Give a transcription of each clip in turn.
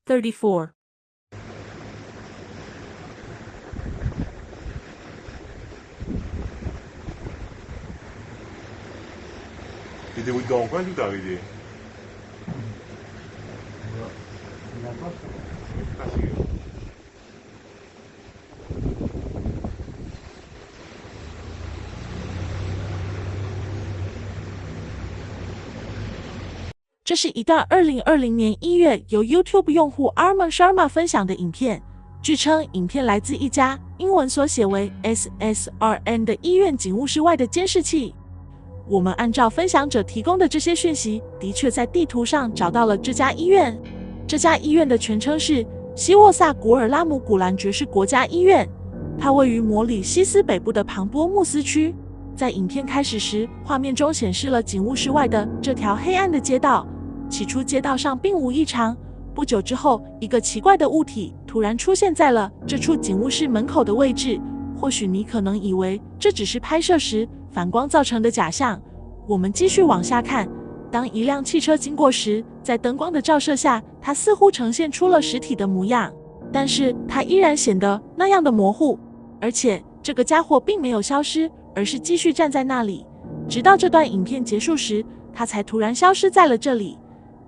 34. Vedi vuoi dopo, quanto da vedi? Ah sì. 这是一段2020年1月由 YouTube 用户 Arman Sharma 分享的影片。据称，影片来自一家英文缩写为 SSRN 的医院警务室外的监视器。我们按照分享者提供的这些讯息，的确在地图上找到了这家医院。这家医院的全称是希沃萨古尔拉姆古兰爵士国家医院，它位于摩里西斯北部的庞波穆斯区。在影片开始时，画面中显示了警务室外的这条黑暗的街道。起初街道上并无异常，不久之后，一个奇怪的物体突然出现在了这处警务室门口的位置。或许你可能以为这只是拍摄时反光造成的假象。我们继续往下看，当一辆汽车经过时，在灯光的照射下，它似乎呈现出了实体的模样，但是它依然显得那样的模糊。而且这个家伙并没有消失，而是继续站在那里，直到这段影片结束时，它才突然消失在了这里。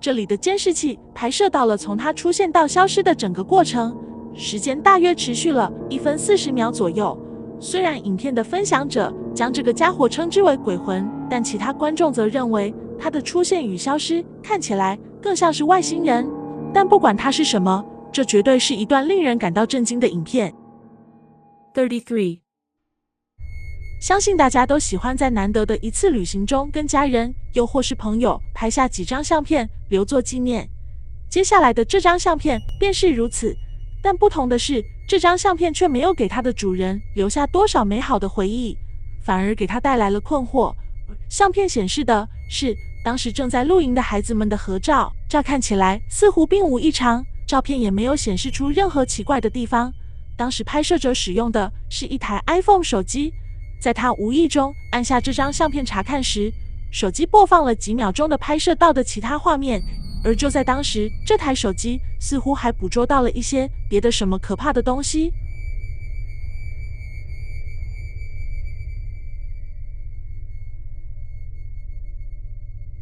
这里的监视器拍摄到了从它出现到消失的整个过程，时间大约持续了1分40秒左右。虽然影片的分享者将这个家伙称之为鬼魂，但其他观众则认为他的出现与消失看起来更像是外星人。但不管它是什么，这绝对是一段令人感到震惊的影片。33. 相信大家都喜欢在难得的一次旅行中跟家人又或是朋友拍下几张相片留作纪念。接下来的这张相片便是如此，但不同的是，这张相片却没有给它的主人留下多少美好的回忆，反而给他带来了困惑。相片显示的是当时正在露营的孩子们的合照，照看起来似乎并无异常，照片也没有显示出任何奇怪的地方。当时拍摄者使用的是一台 iPhone 手机，在他无意中按下这张相片查看时，手机播放了几秒钟的拍摄到的其他画面，而就在当时，这台手机似乎还捕捉到了一些别的什么可怕的东西。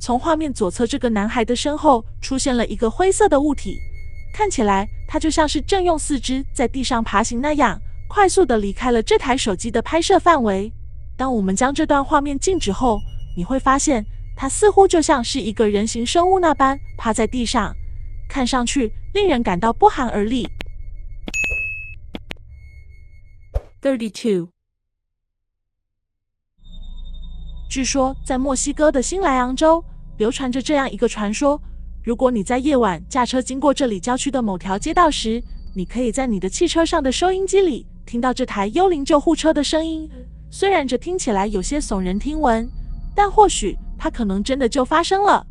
从画面左侧这个男孩的身后出现了一个灰色的物体，看起来它就像是正用四肢在地上爬行那样，快速地离开了这台手机的拍摄范围。当我们将这段画面静止后，你会发现它似乎就像是一个人形生物那般趴在地上，看上去令人感到不寒而栗。32. 据说在墨西哥的新莱昂州流传着这样一个传说，如果你在夜晚驾车经过这里郊区的某条街道时，你可以在你的汽车上的收音机里听到这台幽灵救护车的声音。虽然这听起来有些耸人听闻，但或许它可能真的就发生了。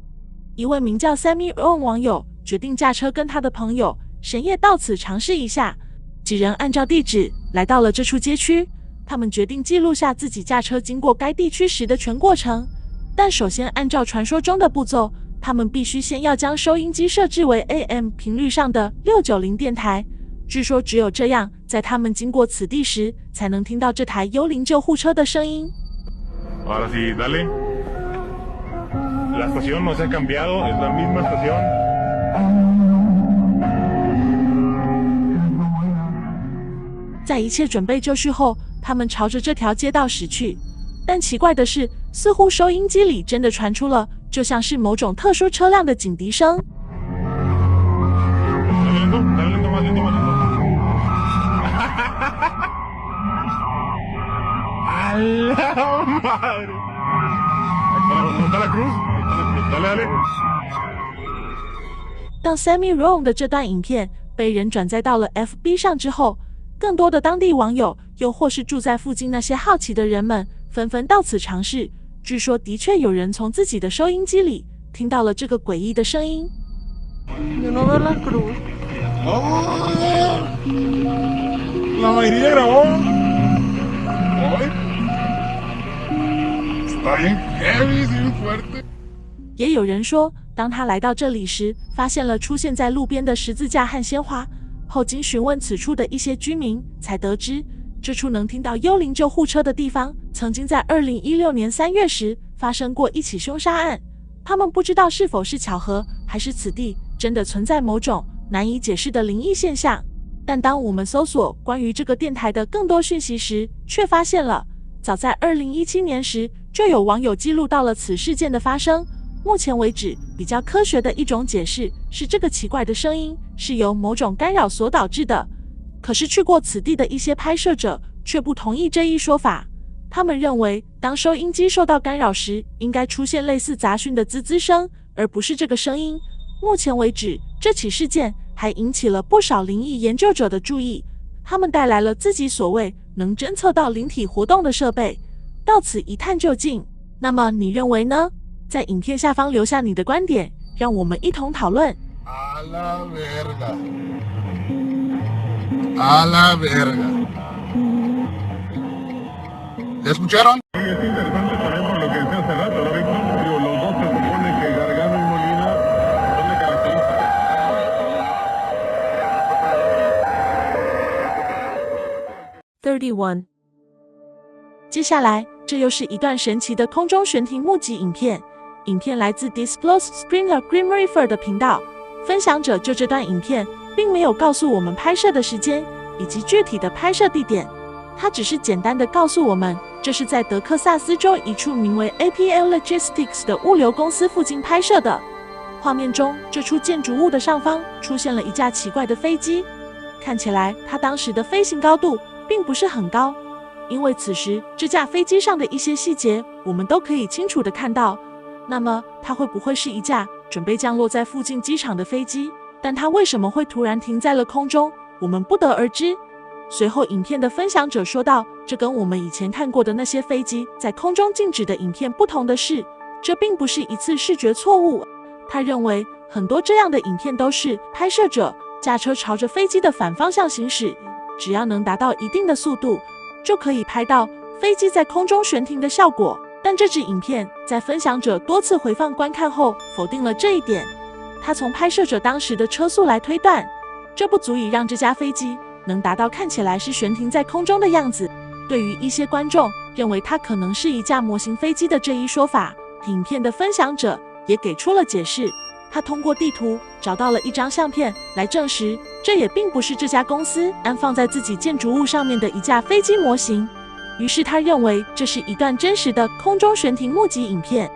一位名叫 Sammy Rowan 网友决定驾车跟他的朋友深夜到此尝试一下。几人按照地址来到了这处街区，他们决定记录下自己驾车经过该地区时的全过程。但首先按照传说中的步骤，他们必须先要将收音机设置为 AM 频率上的690电台。据说只有这样，在他们经过此地时，才能听到这台幽灵救护车的声音。Ahora sí, dale. La estación no se ha cambiado, es la misma estación. 在一切准备就绪后，他们朝着这条街道驶去。但奇怪的是，似乎收音机里真的传出了就像是某种特殊车辆的警笛声。当 Sammy Rowan 的这段影片被人转载到了 FB 上之后，更多的当地网友又或是住在附近那些好奇的人们纷纷到此尝试。据说的确有人从自己的收音机里听到了这个诡异的声音。Yo no veo la cruz. La mayoría grabó. Está bien heavy, bien fuerte. 也有人说，当他来到这里时，发现了出现在路边的十字架和鲜花。后经询问此处的一些居民，才得知这处能听到幽灵救护车的地方，曾经在2016年3月时发生过一起凶杀案。他们不知道是否是巧合，还是此地真的存在某种难以解释的灵异现象。但当我们搜索关于这个电台的更多讯息时，却发现了早在2017年时就有网友记录到了此事件的发生。目前为止，比较科学的一种解释是这个奇怪的声音是由某种干扰所导致的。可是去过此地的一些拍摄者却不同意这一说法。他们认为，当收音机受到干扰时，应该出现类似杂讯的滋滋声，而不是这个声音。目前为止，这起事件还引起了不少灵异研究者的注意。他们带来了自己所谓能侦测到灵体活动的设备，到此一探究竟。那么你认为呢？在影片下方留下你的观点，让我们一同讨论。A la verga. A la verga. ¿Ya escucharon? Sí, es interesante también por lo que decía hace rato, ¿no, Víctor? Digo, los dos se supone que Gargano y Molina son de características. 31. 接下来，这又是一段神奇的空中悬停目击影片。影片来自 Disclose Springer Grim Reaper 的频道。分享者就这段影片，并没有告诉我们拍摄的时间以及具体的拍摄地点，他只是简单的告诉我们，这是在德克萨斯州一处名为 APL Logistics 的物流公司附近拍摄的。画面中，这处建筑物的上方出现了一架奇怪的飞机，看起来它当时的飞行高度并不是很高，因为此时这架飞机上的一些细节我们都可以清楚地看到。那么它会不会是一架准备降落在附近机场的飞机？但它为什么会突然停在了空中，我们不得而知。随后影片的分享者说道，这跟我们以前看过的那些飞机在空中静止的影片不同的是，这并不是一次视觉错误。他认为很多这样的影片都是拍摄者驾车朝着飞机的反方向行驶，只要能达到一定的速度，就可以拍到飞机在空中悬停的效果。但这支影片在分享者多次回放观看后否定了这一点。他从拍摄者当时的车速来推断，这不足以让这架飞机能达到看起来是悬停在空中的样子。对于一些观众认为它可能是一架模型飞机的这一说法，影片的分享者也给出了解释。他通过地图找到了一张相片来证实，这也并不是这家公司安放在自己建筑物上面的一架飞机模型。于是他认为这是一段真实的空中悬停目击影片。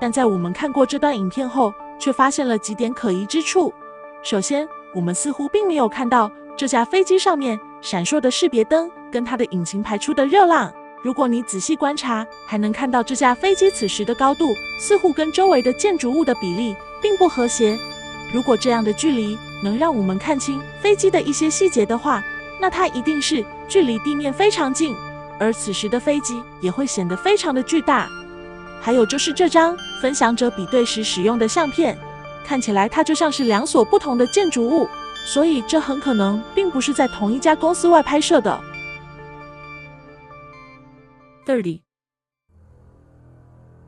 但在我们看过这段影片后，却发现了几点可疑之处。首先，我们似乎并没有看到这架飞机上面闪烁的识别灯跟它的引擎排出的热浪。如果你仔细观察，还能看到这架飞机此时的高度似乎跟周围的建筑物的比例并不和谐。如果这样的距离能让我们看清飞机的一些细节的话，那它一定是距离地面非常近，而此时的飞机也会显得非常的巨大。还有就是这张分享者比对时使用的相片，看起来它就像是两所不同的建筑物，所以这很可能并不是在同一家公司外拍摄的。30.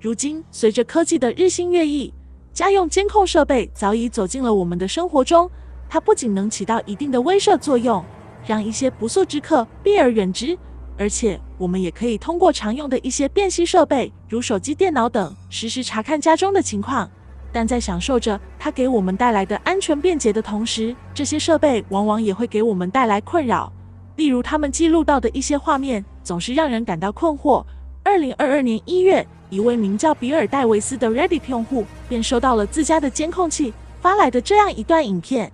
如今，随着科技的日新月异，家用监控设备早已走进了我们的生活中。它不仅能起到一定的威慑作用，让一些不速之客避而远之，而且我们也可以通过常用的一些辨析设备，如手机、电脑等，实时查看家中的情况。但在享受着它给我们带来的安全便捷的同时，这些设备往往也会给我们带来困扰。例如，他们记录到的一些画面总是让人感到困惑。2022年1月，一位名叫比尔·戴维斯的 Reddit 用户便收到了自家的监控器发来的这样一段影片。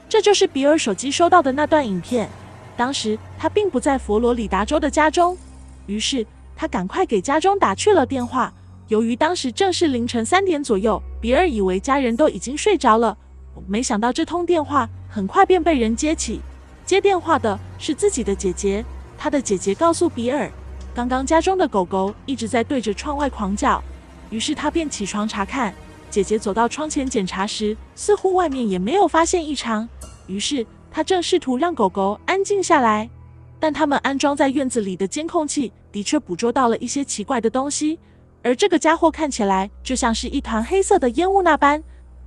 这就是比尔手机收到的那段影片。当时他并不在佛罗里达州的家中，于是他赶快给家中打去了电话。由于当时正是凌晨3点左右，比尔以为家人都已经睡着了，没想到这通电话很快便被人接起。接电话的是自己的姐姐，他的姐姐告诉比尔，刚刚家中的狗狗一直在对着窗外狂叫，于是他便起床查看。姐姐走到窗前检查时，似乎外面也没有发现异常，于是他正试图让狗狗安静下来。但他们安装在院子里的监控器的确捕捉到了一些奇怪的东西，而这个家伙看起来就像是一团黑色的烟雾那般。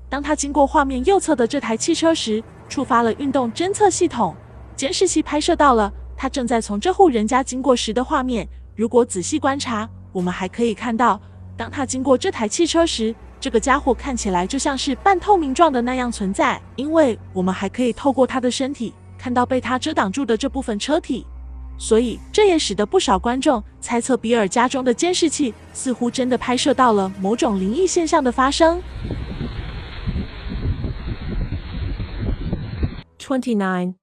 当他经过画面右侧的这台汽车时，触发了运动侦测系统，监视器拍摄到了他正在从这户人家经过时的画面。如果仔细观察，我们还可以看到，当他经过这台汽车时，这个家伙看起来就像是半透明状的那样存在，因为我们还可以透过他的身体看到被他遮挡住的这部分车体，所以这也使得不少观众猜测比尔家中的监视器似乎真的拍摄到了某种灵异现象的发生。29.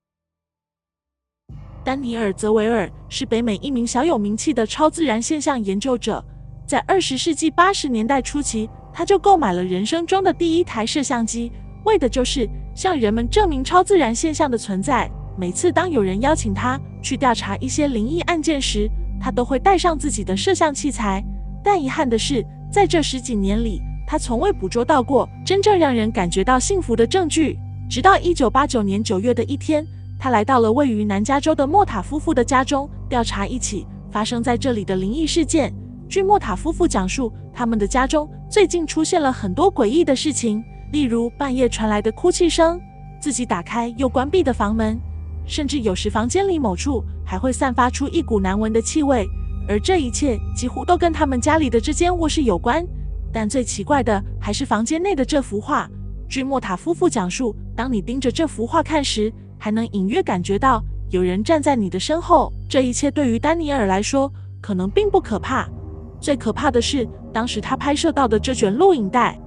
丹尼尔·泽维尔是北美一名小有名气的超自然现象研究者，在20世纪80年代初期，他就购买了人生中的第一台摄像机，为的就是向人们证明超自然现象的存在。每次当有人邀请他去调查一些灵异案件时，他都会带上自己的摄像器材。但遗憾的是，在这10几年里，他从未捕捉到过真正让人感觉到幸福的证据。直到1989年9月的一天，他来到了位于南加州的莫塔夫妇的家中，调查一起发生在这里的灵异事件。据莫塔夫妇讲述，他们的家中最近出现了很多诡异的事情，例如半夜传来的哭泣声，自己打开又关闭的房门，甚至有时房间里某处还会散发出一股难闻的气味，而这一切几乎都跟他们家里的这间卧室有关。但最奇怪的还是房间内的这幅画。据莫塔夫妇讲述，当你盯着这幅画看时，还能隐约感觉到有人站在你的身后。这一切对于丹尼尔来说可能并不可怕，最可怕的是当时他拍摄到的这卷录影带。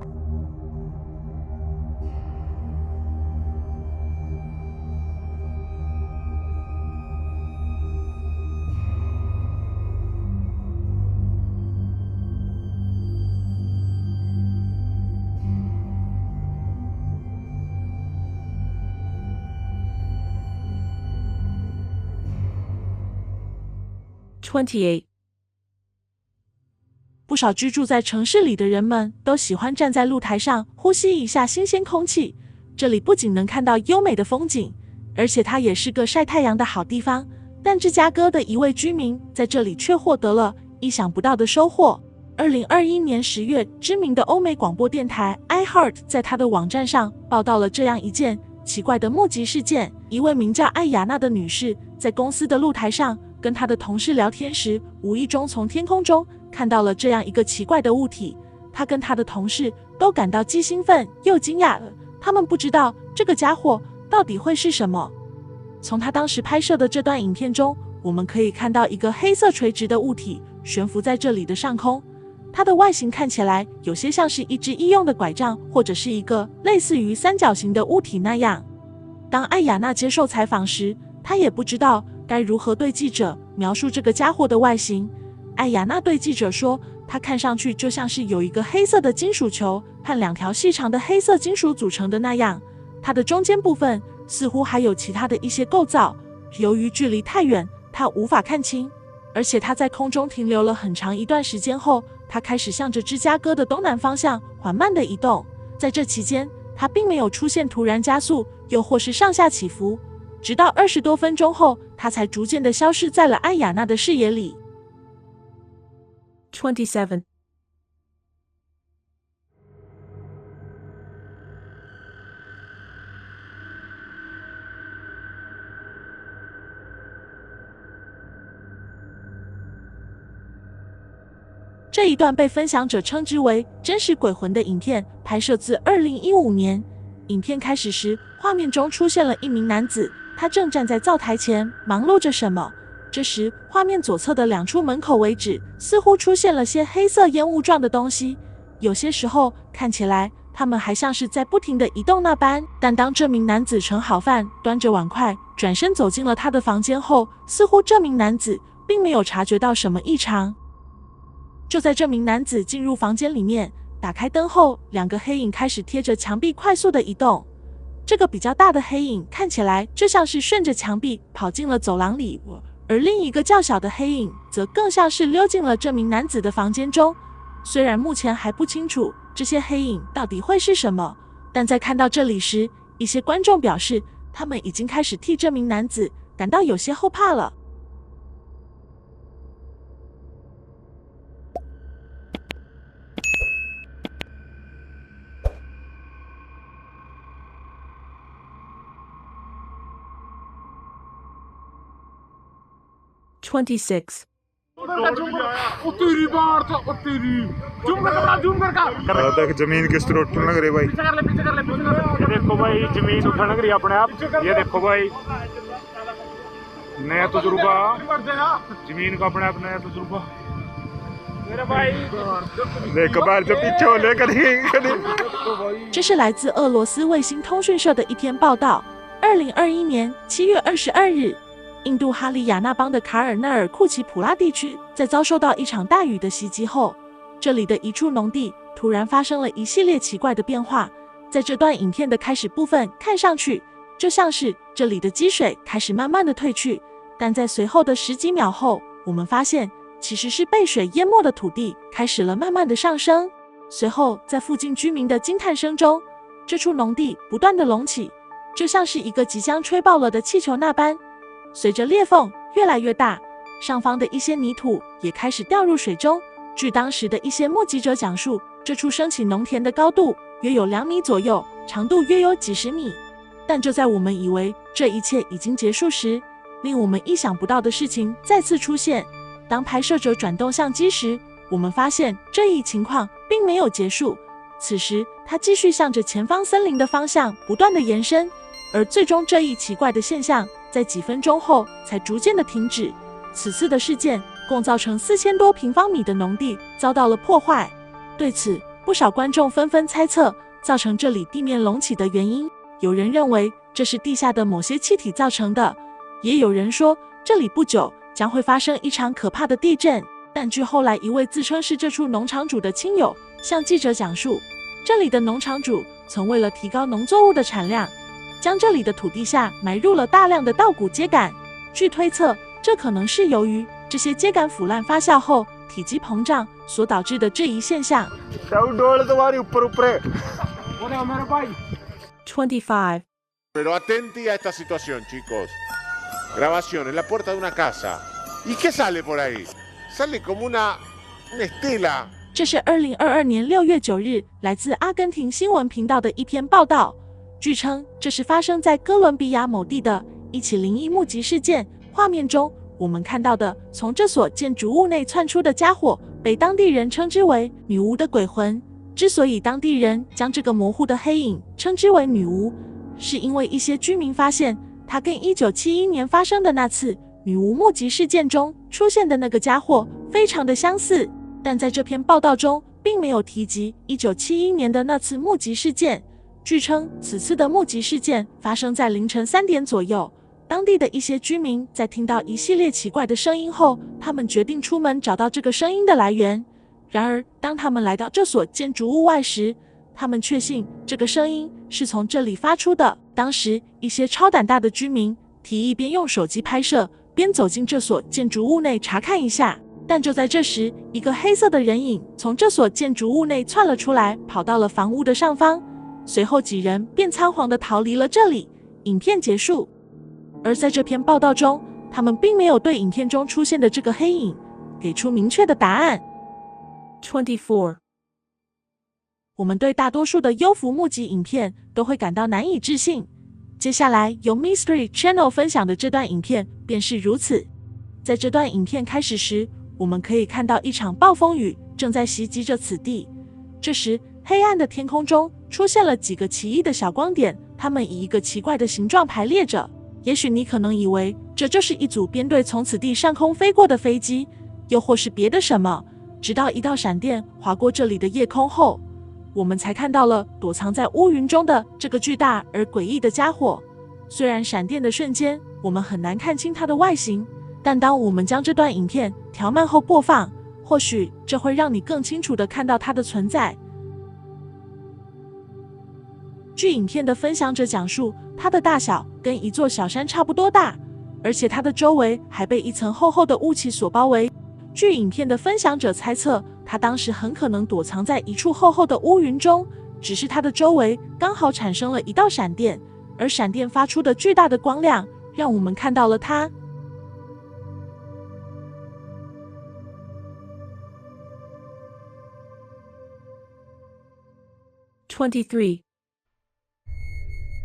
28. 不少居住在城市里的人们都喜欢站在露台上呼吸一下新鲜空气。这里不仅能看到优美的风景，而且它也是个晒太阳的好地方。但芝加哥的一位居民在这里却获得了意想不到的收获。2021年10月，知名的欧美广播电台 iHeart 在他的网站上报道了这样一件奇怪的目击事件。一位名叫艾雅娜的女士在公司的露台上跟她的同事聊天时，无意中从天空中看到了这样一个奇怪的物体。她跟她的同事都感到既兴奋又惊讶了，他们不知道这个家伙到底会是什么。从她当时拍摄的这段影片中，我们可以看到一个黑色垂直的物体悬浮在这里的上空，它的外形看起来有些像是一只医用的拐杖，或者是一个类似于三角形的物体那样。当艾雅娜接受采访时，她也不知道该如何对记者描述这个家伙的外形。艾雅娜对记者说，它看上去就像是有一个黑色的金属球和2条细长的黑色金属组成的那样，它的中间部分似乎还有其他的一些构造，由于距离太远，它无法看清。而且它在空中停留了很长一段时间后，它开始向着芝加哥的东南方向缓慢地移动。在这期间，它并没有出现突然加速，又或是上下起伏，直到20多分钟后，它才逐渐地消失在了艾雅娜的视野里。27. 这一段被分享者称之为真实鬼魂的影片，拍摄自2015年。影片开始时，画面中出现了一名男子，他正站在灶台前忙碌着什么。这时，画面左侧的2处门口位置似乎出现了些黑色烟雾状的东西，有些时候看起来它们还像是在不停地移动那般。但当这名男子盛好饭，端着碗筷转身走进了他的房间后，似乎这名男子并没有察觉到什么异常。就在这名男子进入房间里面，打开灯后，2个黑影开始贴着墙壁快速的移动。这个比较大的黑影看起来就像是顺着墙壁跑进了走廊里，而另一个较小的黑影则更像是溜进了这名男子的房间中。虽然目前还不清楚这些黑影到底会是什么，但在看到这里时，一些观众表示他们已经开始替这名男子感到有些后怕了。26. तक जमीन किस तरह उठने लग रही भाई ये देखो भाई जमीन उठने लग रही है अपने आप ये देखो भाई नया तजुर्बा जमीन का अपने आप नया तजुर्बा मेरे भाई देख बाहर से पीछे हो ले कभी 这是来自俄罗斯卫星通讯社的一篇报道。2021年7月22日，印度哈里亚纳邦的卡尔纳尔库奇普拉地区在遭受到一场大雨的袭击后，这里的一处农地突然发生了一系列奇怪的变化。在这段影片的开始部分，看上去就像是这里的积水开始慢慢的退去，但在随后的10几秒后，我们发现其实是被水淹没的土地开始了慢慢的上升。随后，在附近居民的惊叹声中，这处农地不断的隆起，就像是一个即将吹爆了的气球那般。随着裂缝越来越大，上方的一些泥土也开始掉入水中。据当时的一些目击者讲述，这处升起农田的高度约有2米左右，长度约有几十米。但就在我们以为这一切已经结束时，令我们意想不到的事情再次出现。当拍摄者转动相机时，我们发现这一情况并没有结束。此时，它继续向着前方森林的方向不断的延伸，而最终这一奇怪的现象在几分钟后才逐渐的停止。此次的事件共造成4000多平方米的农地遭到了破坏。对此，不少观众纷纷猜测造成这里地面隆起的原因。有人认为这是地下的某些气体造成的，也有人说这里不久将会发生一场可怕的地震。但据后来一位自称是这处农场主的亲友向记者讲述，这里的农场主曾为了提高农作物的产量，将这里的土地下埋入了大量的稻谷秸秆。据推测，这可能是由于这些秸秆腐烂发酵后体积膨胀所导致的这一现象。25. Pero atenti a esta situación, chicos. Grabación en la puerta de una casa. ¿Y qué sale por ahí? Sale como una estela. 这是2022年6月9日来自阿根廷新闻频道的一篇报道。据称，这是发生在哥伦比亚某地的一起灵异目击事件。画面中，我们看到的从这所建筑物内窜出的家伙，被当地人称之为女巫的鬼魂。之所以当地人将这个模糊的黑影称之为女巫，是因为一些居民发现，它跟1971年发生的那次女巫目击事件中出现的那个家伙非常的相似。但在这篇报道中，并没有提及1971年的那次目击事件。据称，此次的目击事件发生在凌晨3点左右。当地的一些居民在听到一系列奇怪的声音后，他们决定出门找到这个声音的来源。然而，当他们来到这所建筑物外时，他们确信这个声音是从这里发出的。当时，一些超胆大的居民提议边用手机拍摄，边走进这所建筑物内查看一下。但就在这时，一个黑色的人影从这所建筑物内窜了出来，跑到了房屋的上方。随后几人便仓皇地逃离了这里。影片结束。而在这篇报道中，他们并没有对影片中出现的这个黑影给出明确的答案。24. 我们对大多数的幽浮目击影片都会感到难以置信。接下来由 Mystery Channel 分享的这段影片便是如此。在这段影片开始时，我们可以看到一场暴风雨正在袭击着此地。这时，黑暗的天空中出现了几个奇异的小光点，它们以一个奇怪的形状排列着。也许你可能以为这就是一组编队从此地上空飞过的飞机，又或是别的什么。直到一道闪电划过这里的夜空后，我们才看到了躲藏在乌云中的这个巨大而诡异的家伙。虽然闪电的瞬间我们很难看清它的外形，但当我们将这段影片调慢后播放，或许这会让你更清楚地看到它的存在。据影片的分享者讲述，它的大小跟一座小山差不多大，而且它的周围还被一层厚厚的雾气所包围。据影片的分享者猜测，他当时很可能躲藏在一处厚厚的乌云中，只是它的周围刚好产生了一道闪电，而闪电发出的巨大的光亮让我们看到了它。23.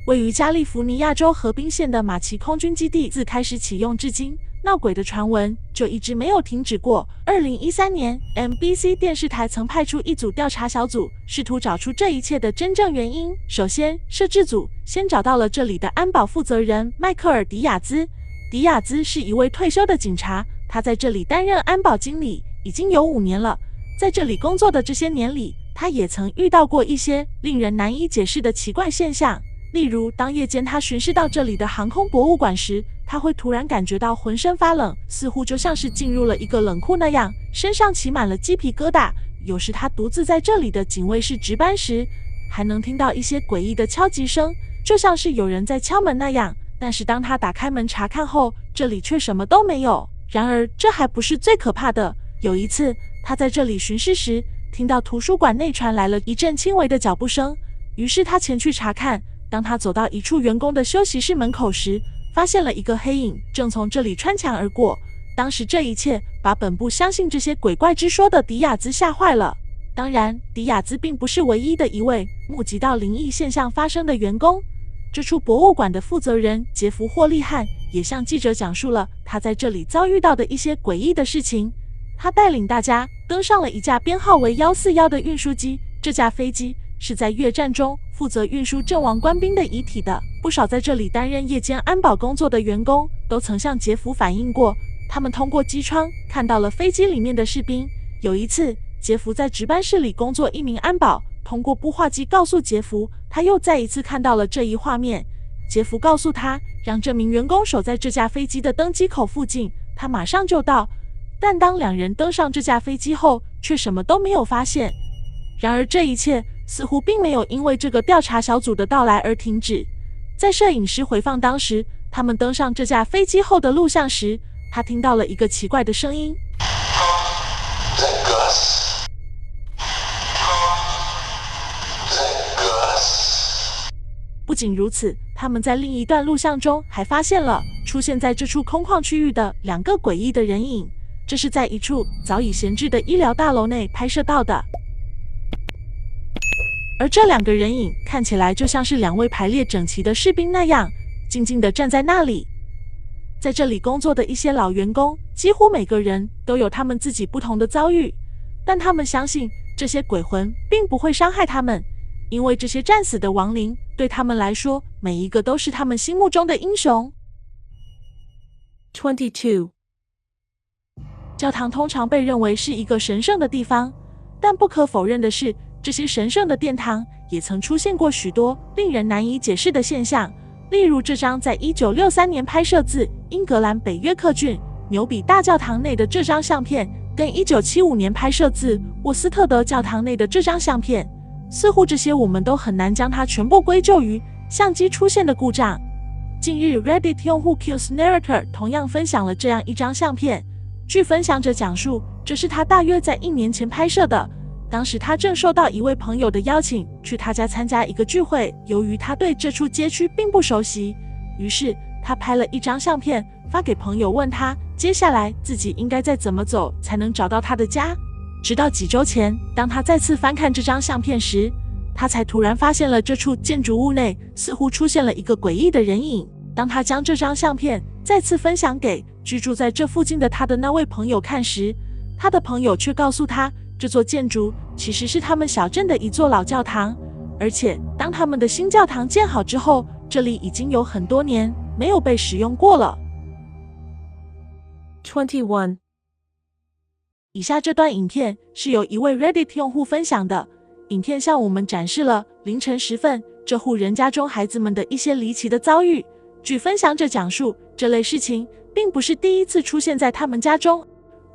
位于加利福尼亚州河滨县的马奇空军基地自开始启用至今，闹鬼的传闻就一直没有停止过。2013年 ，MBC 电视台曾派出一组调查小组，试图找出这一切的真正原因。首先，摄制组先找到了这里的安保负责人迈克尔·迪亚兹。迪亚兹是一位退休的警察，他在这里担任安保经理已经有5年了。在这里工作的这些年里，他也曾遇到过一些令人难以解释的奇怪现象。例如，当夜间他巡视到这里的航空博物馆时，他会突然感觉到浑身发冷，似乎就像是进入了一个冷库那样，身上起满了鸡皮疙瘩。有时他独自在这里的警卫室值班时，还能听到一些诡异的敲击声，就像是有人在敲门那样。但是当他打开门查看后，这里却什么都没有。然而，这还不是最可怕的。有一次，他在这里巡视时，听到图书馆内传来了一阵轻微的脚步声，于是他前去查看。当他走到一处员工的休息室门口时，发现了一个黑影正从这里穿墙而过。当时这一切把本不相信这些鬼怪之说的迪亚兹吓坏了。当然，迪亚兹并不是唯一的一位目击到灵异现象发生的员工。这处博物馆的负责人杰弗·霍利汉也向记者讲述了他在这里遭遇到的一些诡异的事情。他带领大家登上了一架编号为141的运输机，这架飞机是在越战中负责运输阵亡官兵的遗体的。不少在这里担任夜间安保工作的员工都曾向杰弗反映过，他们通过机窗看到了飞机里面的士兵。有一次，杰弗在值班室里工作，一名安保通过步话机告诉杰弗，他又再一次看到了这一画面。杰弗告诉他，让这名员工守在这架飞机的登机口附近，他马上就到。但当两人登上这架飞机后，却什么都没有发现。然而，这一切似乎并没有因为这个调查小组的到来而停止。在摄影师回放当时他们登上这架飞机后的录像时，他听到了一个奇怪的声音。不仅如此，他们在另一段录像中还发现了出现在这处空旷区域的2个诡异的人影，这是在一处早已闲置的医疗大楼内拍摄到的。而这2个人影看起来就像是2位排列整齐的士兵那样，静静地站在那里。在这里工作的一些老员工，几乎每个人都有他们自己不同的遭遇，但他们相信这些鬼魂并不会伤害他们，因为这些战死的亡灵对他们来说，每一个都是他们心目中的英雄。22. 教堂通常被认为是一个神圣的地方，但不可否认的是，这些神圣的殿堂也曾出现过许多令人难以解释的现象。例如这张在1963年拍摄自英格兰北约克郡纽比大教堂内的这张相片，跟1975年拍摄自沃斯特德教堂内的这张相片，似乎这些我们都很难将它全部归咎于相机出现的故障。近日 Reddit 用户 Kills Narrator 同样分享了这样一张相片，据分享者讲述，这是他大约在1年前拍摄的。当时他正受到一位朋友的邀请去他家参加一个聚会，由于他对这处街区并不熟悉，于是他拍了一张相片发给朋友，问他接下来自己应该再怎么走才能找到他的家。直到几周前，当他再次翻看这张相片时，他才突然发现了这处建筑物内似乎出现了一个诡异的人影。当他将这张相片再次分享给居住在这附近的他的那位朋友看时，他的朋友却告诉他，这座建筑其实是他们小镇的一座老教堂，而且当他们的新教堂建好之后，这里已经有很多年没有被使用过了。21. 以下这段影片是由一位 Reddit 用户分享的，影片向我们展示了凌晨时分这户人家中孩子们的一些离奇的遭遇。据分享者讲述，这类事情并不是第一次出现在他们家中，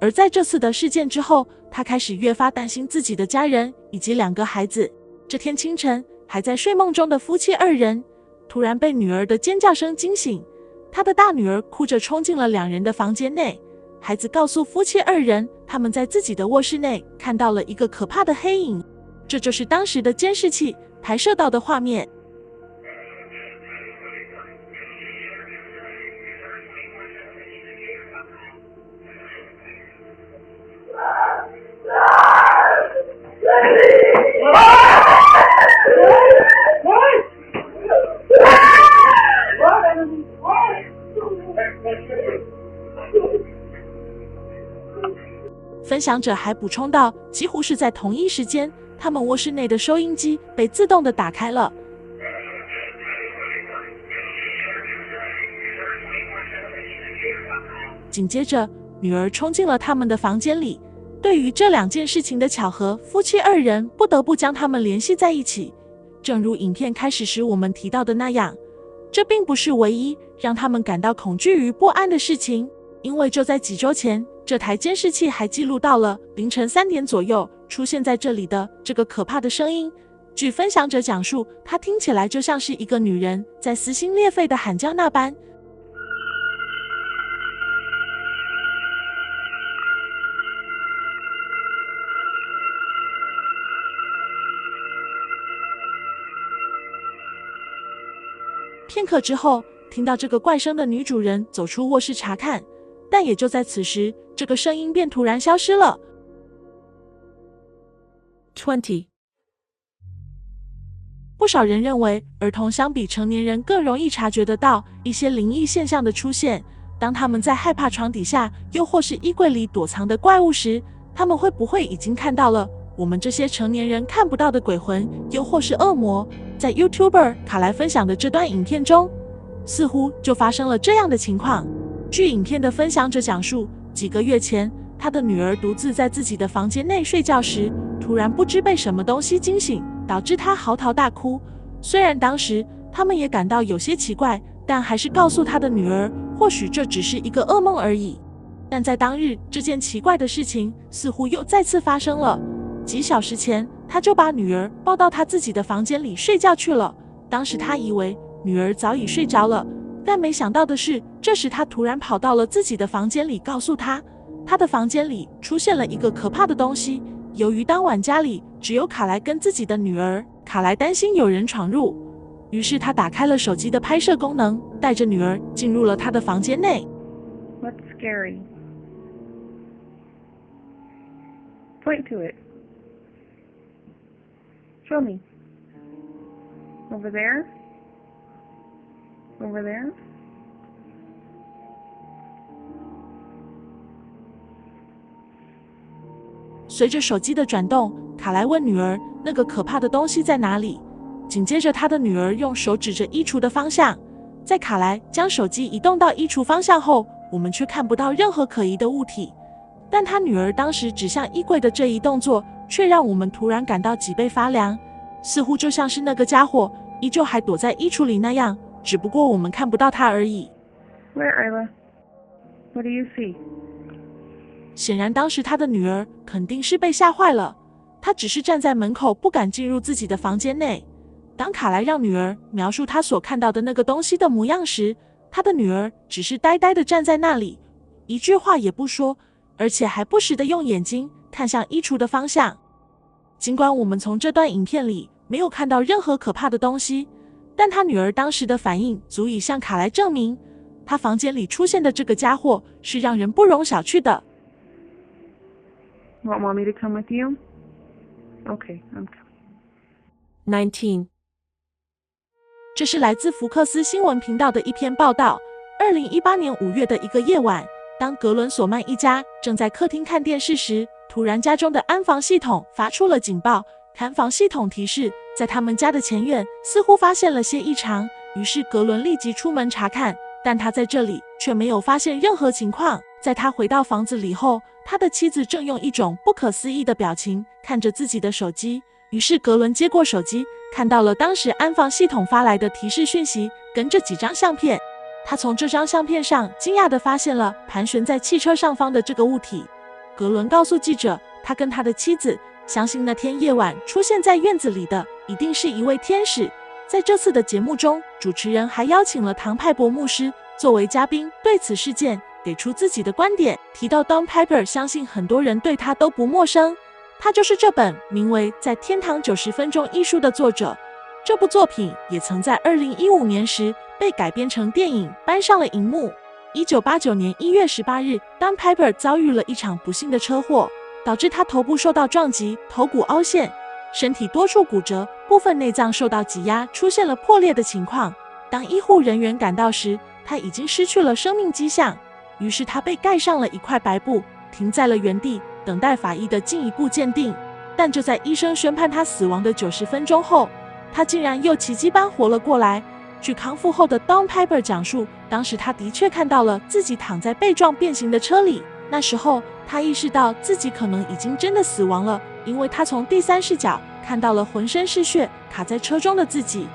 而在这次的事件之后，他开始越发担心自己的家人以及2个孩子。这天清晨，还在睡梦中的夫妻2人突然被女儿的尖叫声惊醒，他的大女儿哭着冲进了2人的房间内。孩子告诉夫妻2人，他们在自己的卧室内看到了一个可怕的黑影，这就是当时的监视器拍摄到的画面。分享者还补充到，几乎是在同一时间，他们卧室内的收音机被自动的打开了。紧接着，女儿冲进了他们的房间里。对于这两件事情的巧合，夫妻二人不得不将他们联系在一起。正如影片开始时我们提到的那样，这并不是唯一让他们感到恐惧与不安的事情，因为就在几周前，这台监视器还记录到了凌晨3点左右出现在这里的这个可怕的声音。据分享者讲述，它听起来就像是一个女人在撕心裂肺的喊叫那般。片刻之后，听到这个怪声的女主人走出卧室查看，但也就在此时，这个声音便突然消失了。20. 不少人认为，儿童相比成年人更容易察觉得到一些灵异现象的出现。当他们在害怕床底下又或是衣柜里躲藏的怪物时，他们会不会已经看到了我们这些成年人看不到的鬼魂，又或是恶魔？在 YouTuber 卡莱分享的这段影片中，似乎就发生了这样的情况。据影片的分享者讲述，几个月前，他的女儿独自在自己的房间内睡觉时，突然不知被什么东西惊醒，导致她嚎啕大哭。虽然当时他们也感到有些奇怪，但还是告诉他的女儿，或许这只是一个噩梦而已。但在当日，这件奇怪的事情似乎又再次发生了。几小时前，他就把女儿抱到他自己的房间里睡觉去了。当时他以为女儿早已睡着了，但没想到的是，这时他突然跑到了自己的房间里，告诉他，他的房间里出现了一个可怕的东西。由于当晚家里只有卡莱跟自己的女儿，卡莱担心有人闯入，于是他打开了手机的拍摄功能，带着女儿进入了他的房间内。 What's scary? Point to it. Show me. Over there? Over there? 随着手机的转动，卡莱问女儿那个可怕的东西在哪里。紧接着他的女儿用手指着衣橱的方向。在卡莱将手机移动到衣橱方向后，我们却看不到任何可疑的物体。但他女儿当时指向衣柜的这一动作，却让我们突然感到脊背发凉，似乎就像是那个家伙依旧还躲在衣橱里那样，只不过我们看不到他而已。 Where, Isla? What do you see? 显然当时他的女儿肯定是被吓坏了，她只是站在门口不敢进入自己的房间内。当卡莱让女儿描述她所看到的那个东西的模样时，她的女儿只是呆呆地站在那里，一句话也不说，而且还不时地用眼睛看向衣橱的方向。尽管我们从这段影片里没有看到任何可怕的东西，但她女儿当时的反应足以向卡莱证明，她房间里出现的这个家伙是让人不容小觑的。 Want Mommy to come with you? Okay, I'm coming. 19. 这是来自福克斯新闻频道的一篇报道。2018年5月的一个夜晚，当格伦索曼一家正在客厅看电视时，突然家中的安防系统发出了警报。看防系统提示，在他们家的前院似乎发现了些异常。于是格伦立即出门查看，但他在这里却没有发现任何情况。在他回到房子里后，他的妻子正用一种不可思议的表情看着自己的手机。于是格伦接过手机，看到了当时安防系统发来的提示讯息，跟着几张相片。他从这张相片上惊讶地发现了盘旋在汽车上方的这个物体。格伦告诉记者，他跟他的妻子相信那天夜晚出现在院子里的一定是一位天使。在这次的节目中，主持人还邀请了唐派伯牧师作为嘉宾，对此事件给出自己的观点，提到 Don Piper 相信很多人对他都不陌生，他就是这本名为《在天堂90分钟》一书的作者。这部作品也曾在2015年时被改编成电影，搬上了荧幕。1989年1月18日 ，Don Piper 遭遇了一场不幸的车祸，导致他头部受到撞击，头骨凹陷，身体多处骨折，部分内脏受到挤压，出现了破裂的情况。当医护人员赶到时，他已经失去了生命迹象。于是他被盖上了一块白布，停在了原地，等待法医的进一步鉴定。但就在医生宣判他死亡的90分钟后，他竟然又奇迹般活了过来。据康复后的 Don Piper 讲述，当时他的确看到了自己躺在被撞变形的车里。那时候他意识到自己可能已经真的死亡了，因为他从第三视角看到了浑身是血卡在车中的自己。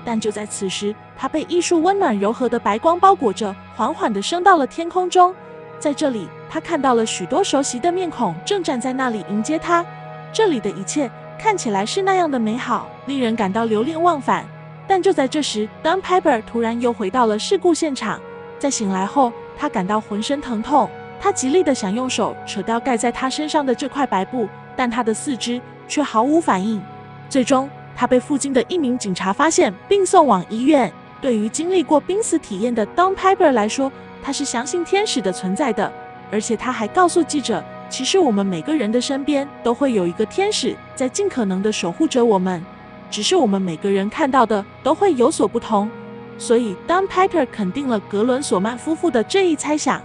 但就在此时，他被一束温暖柔和的白光包裹着，缓缓地升到了天空中。在这里，他看到了许多熟悉的面孔正站在那里迎接他。这里的一切看起来是那样的美好，令人感到流连忘返。但就在这时 ，Don Piper 突然又回到了事故现场。在醒来后，他感到浑身疼痛，他极力地想用手扯掉盖在他身上的这块白布，但他的四肢却毫无反应。最终，他被附近的一名警察发现并送往医院。对于经历过濒死体验的 Don Piper 来说，他是相信天使的存在的，而且他还告诉记者，其实我们每个人的身边都会有一个天使在尽可能地守护着我们，只是我们每个人看到的都会有所不同。所以 Don Piper 肯定了格伦索曼夫妇的这一猜想。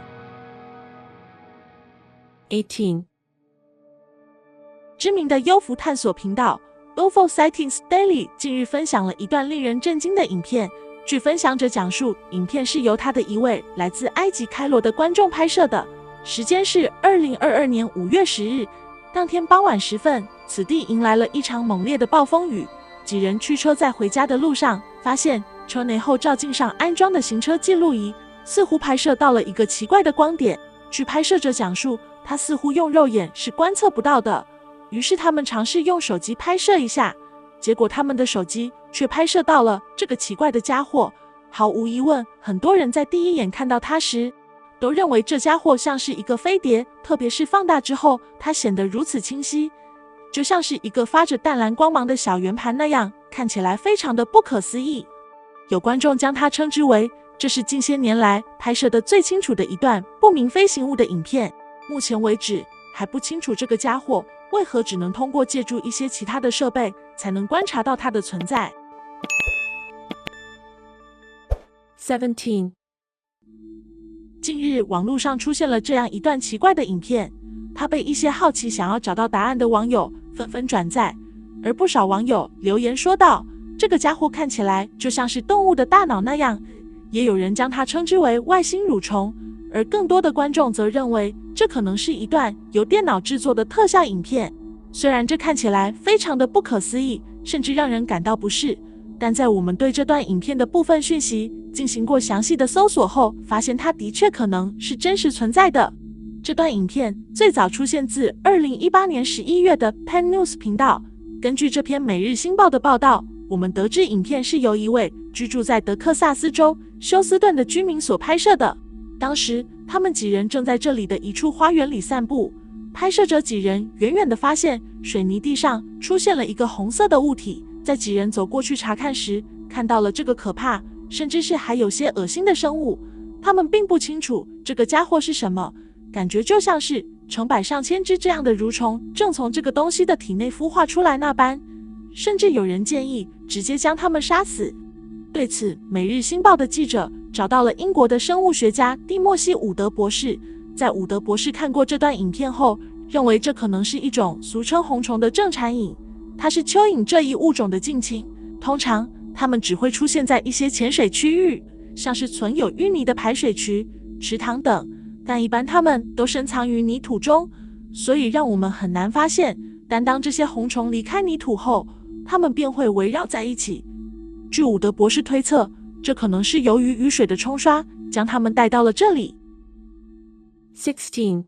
18. 知名的幽浮探索频道 UFO Sightings Daily 近日分享了一段令人震惊的影片。据分享者讲述，影片是由他的一位来自埃及开罗的观众拍摄的，时间是2022年5月10日。当天傍晚时分，此地迎来了一场猛烈的暴风雨。几人驱车在回家的路上，发现车内后照镜上安装的行车记录仪似乎拍摄到了一个奇怪的光点。据拍摄者讲述，他似乎用肉眼是观测不到的。于是他们尝试用手机拍摄一下，结果他们的手机却拍摄到了这个奇怪的家伙。毫无疑问，很多人在第一眼看到它时都认为这家伙像是一个飞碟，特别是放大之后，它显得如此清晰，就像是一个发着淡蓝光芒的小圆盘那样，看起来非常的不可思议。有观众将它称之为这是近些年来拍摄的最清楚的一段不明飞行物的影片。目前为止还不清楚这个家伙为何只能通过借助一些其他的设备才能观察到它的存在。17. 近日网络上出现了这样一段奇怪的影片，它被一些好奇想要找到答案的网友纷纷转载，而不少网友留言说道，这个家伙看起来就像是动物的大脑那样，也有人将它称之为外星蠕虫，而更多的观众则认为这可能是一段由电脑制作的特效影片。虽然这看起来非常的不可思议，甚至让人感到不适，但在我们对这段影片的部分讯息进行过详细的搜索后，发现它的确可能是真实存在的。这段影片最早出现自2018年11月的 Pen News 频道。根据这篇每日星报的报道，我们得知影片是由一位居住在德克萨斯州休斯顿的居民所拍摄的。当时他们几人正在这里的一处花园里散步，拍摄者几人远远地发现水泥地上出现了一个红色的物体。在几人走过去查看时，看到了这个可怕甚至是还有些恶心的生物。他们并不清楚这个家伙是什么，感觉就像是成百上千只这样的蠕虫正从这个东西的体内孵化出来那般，甚至有人建议直接将它们杀死。对此，每日星报的记者找到了英国的生物学家蒂莫西·伍德博士。在伍德博士看过这段影片后，认为这可能是一种俗称红虫的正产蚁，它是蚯蚓这一物种的近亲。通常它们只会出现在一些浅水区域，像是存有淤泥的排水渠、池塘等，但一般它们都深藏于泥土中，所以让我们很难发现。但当这些红虫离开泥土后，它们便会围绕在一起。据伍德博士推测，这可能是由于雨水的冲刷将它们带到了这里。16.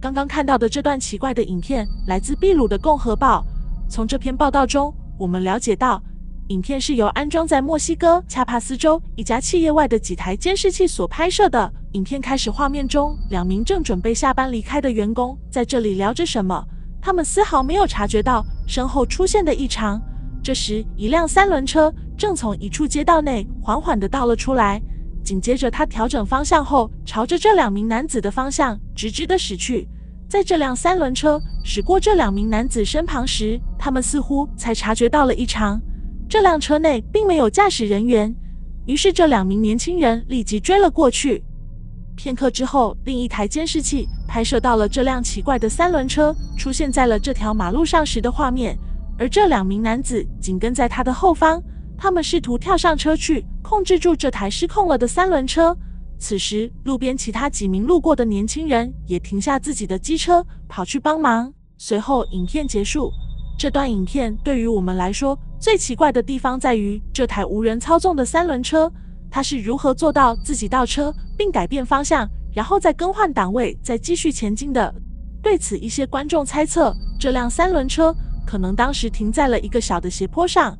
刚刚看到的这段奇怪的影片来自秘鲁的共和报。从这篇报道中，我们了解到，影片是由安装在墨西哥恰帕斯州一家企业外的几台监视器所拍摄的。影片开始画面中，两名正准备下班离开的员工在这里聊着什么，他们丝毫没有察觉到身后出现的异常。这时，一辆3轮车正从一处街道内缓缓地倒了出来，紧接着他调整方向后，朝着这2名男子的方向直直地驶去。在这辆三轮车驶过这2名男子身旁时，他们似乎才察觉到了异常。这辆车内并没有驾驶人员，于是这2名年轻人立即追了过去。片刻之后，另一台监视器拍摄到了这辆奇怪的三轮车出现在了这条马路上时的画面，而这2名男子紧跟在他的后方，他们试图跳上车去控制住这台失控了的三轮车。此时，路边其他几名路过的年轻人也停下自己的机车，跑去帮忙。随后，影片结束。这段影片对于我们来说，最奇怪的地方在于这台无人操纵的三轮车，它是如何做到自己倒车并改变方向，然后再更换档位，再继续前进的？对此，一些观众猜测，这辆三轮车可能当时停在了一个小的斜坡上，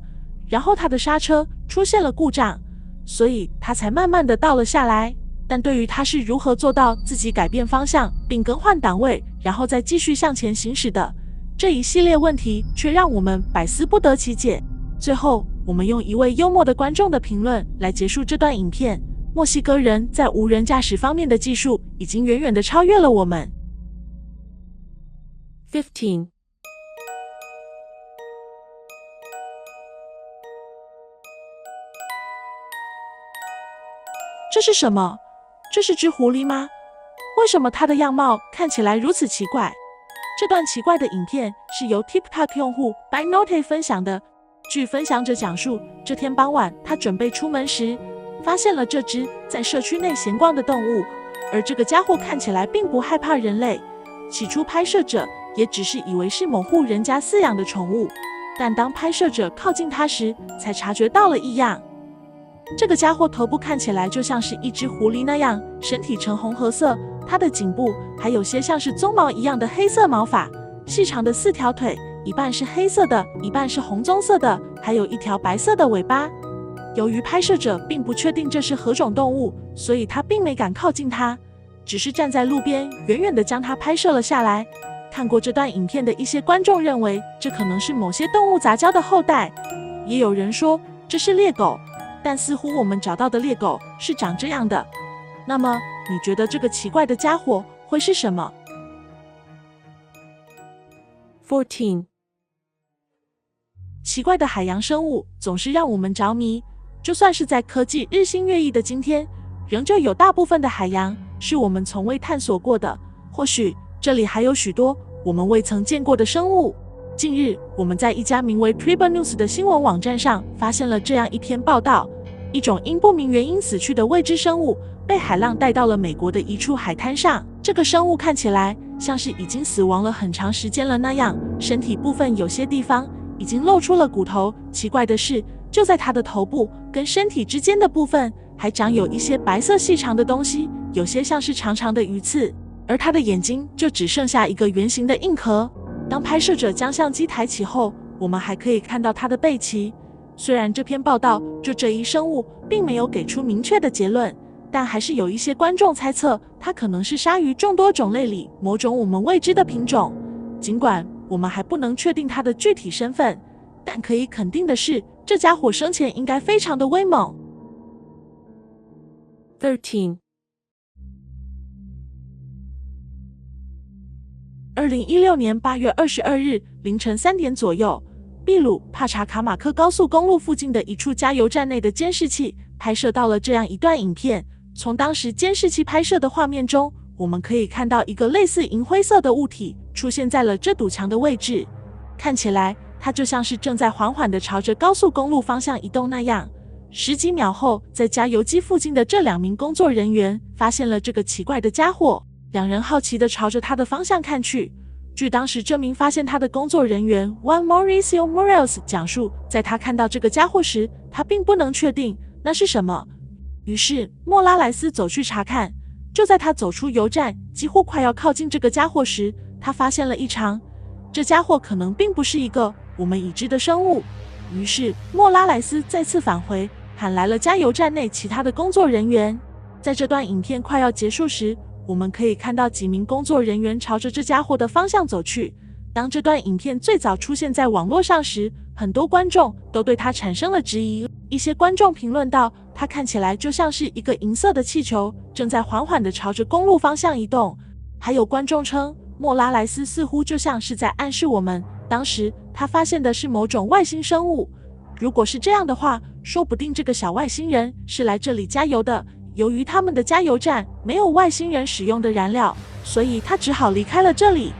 然后它的刹车出现了故障，所以它才慢慢的倒了下来。但对于它是如何做到自己改变方向并更换档位，然后再继续向前行驶的，这一系列问题却让我们百思不得其解。最后，我们用一位幽默的观众的评论来结束这段影片：墨西哥人在无人驾驶方面的技术已经远远的超越了我们。15. 这是什么？这是只狐狸吗？为什么它的样貌看起来如此奇怪？这段奇怪的影片是由 TikTok 用户 ByNote 分享的。据分享者讲述，这天傍晚他准备出门时，发现了这只在社区内闲逛的动物，而这个家伙看起来并不害怕人类。起初拍摄者也只是以为是某户人家饲养的宠物，但当拍摄者靠近它时，才察觉到了异样。这个家伙头部看起来就像是一只狐狸那样，身体呈红褐色，它的颈部还有些像是鬃毛一样的黑色毛发，细长的4条腿，一半是黑色的，一半是红棕色的，还有一条白色的尾巴。由于拍摄者并不确定这是何种动物，所以他并没敢靠近它，只是站在路边远远地将它拍摄了下来。看过这段影片的一些观众认为，这可能是某些动物杂交的后代，也有人说这是猎狗，但似乎我们找到的猎狗是长这样的。那么，你觉得这个奇怪的家伙会是什么14. 奇怪的海洋生物总是让我们着迷，就算是在科技日新月异的今天，仍旧有大部分的海洋是我们从未探索过的。或许这里还有许多我们未曾见过的生物。近日，我们在一家名为 Tribune News 的新闻网站上发现了这样一篇报道：一种因不明原因死去的未知生物被海浪带到了美国的一处海滩上。这个生物看起来像是已经死亡了很长时间了那样，身体部分有些地方已经露出了骨头。奇怪的是，就在它的头部跟身体之间的部分还长有一些白色细长的东西，有些像是长长的鱼刺，而它的眼睛就只剩下一个圆形的硬壳。当拍摄者将相机抬起后，我们还可以看到它的背鳍。虽然这篇报道就这一生物并没有给出明确的结论，但还是有一些观众猜测它可能是鲨鱼众多种类里某种我们未知的品种。尽管我们还不能确定它的具体身份，但可以肯定的是，这家伙生前应该非常的威猛。13. 2016年8月22日凌晨3点左右，秘鲁帕查卡马克高速公路附近的一处加油站内的监视器拍摄到了这样一段影片。从当时监视器拍摄的画面中，我们可以看到一个类似银灰色的物体出现在了这堵墙的位置，看起来它就像是正在缓缓地朝着高速公路方向移动那样。10几秒后，在加油机附近的这2名工作人员发现了这个奇怪的家伙，两人好奇地朝着他的方向看去。据当时这名发现他的工作人员 Juan Mauricio Morales 讲述，在他看到这个家伙时，他并不能确定那是什么。于是莫拉莱斯走去查看。就在他走出油站，几乎快要靠近这个家伙时，他发现了异常。这家伙可能并不是一个我们已知的生物。于是莫拉莱斯再次返回，喊来了加油站内其他的工作人员。在这段影片快要结束时，我们可以看到几名工作人员朝着这家伙的方向走去。当这段影片最早出现在网络上时，很多观众都对它产生了质疑。一些观众评论道，它看起来就像是一个银色的气球，正在缓缓地朝着公路方向移动。还有观众称，莫拉莱斯似乎就像是在暗示我们，当时他发现的是某种外星生物。如果是这样的话，说不定这个小外星人是来这里加油的。由于他们的加油站没有外星人使用的燃料，所以他只好离开了这里。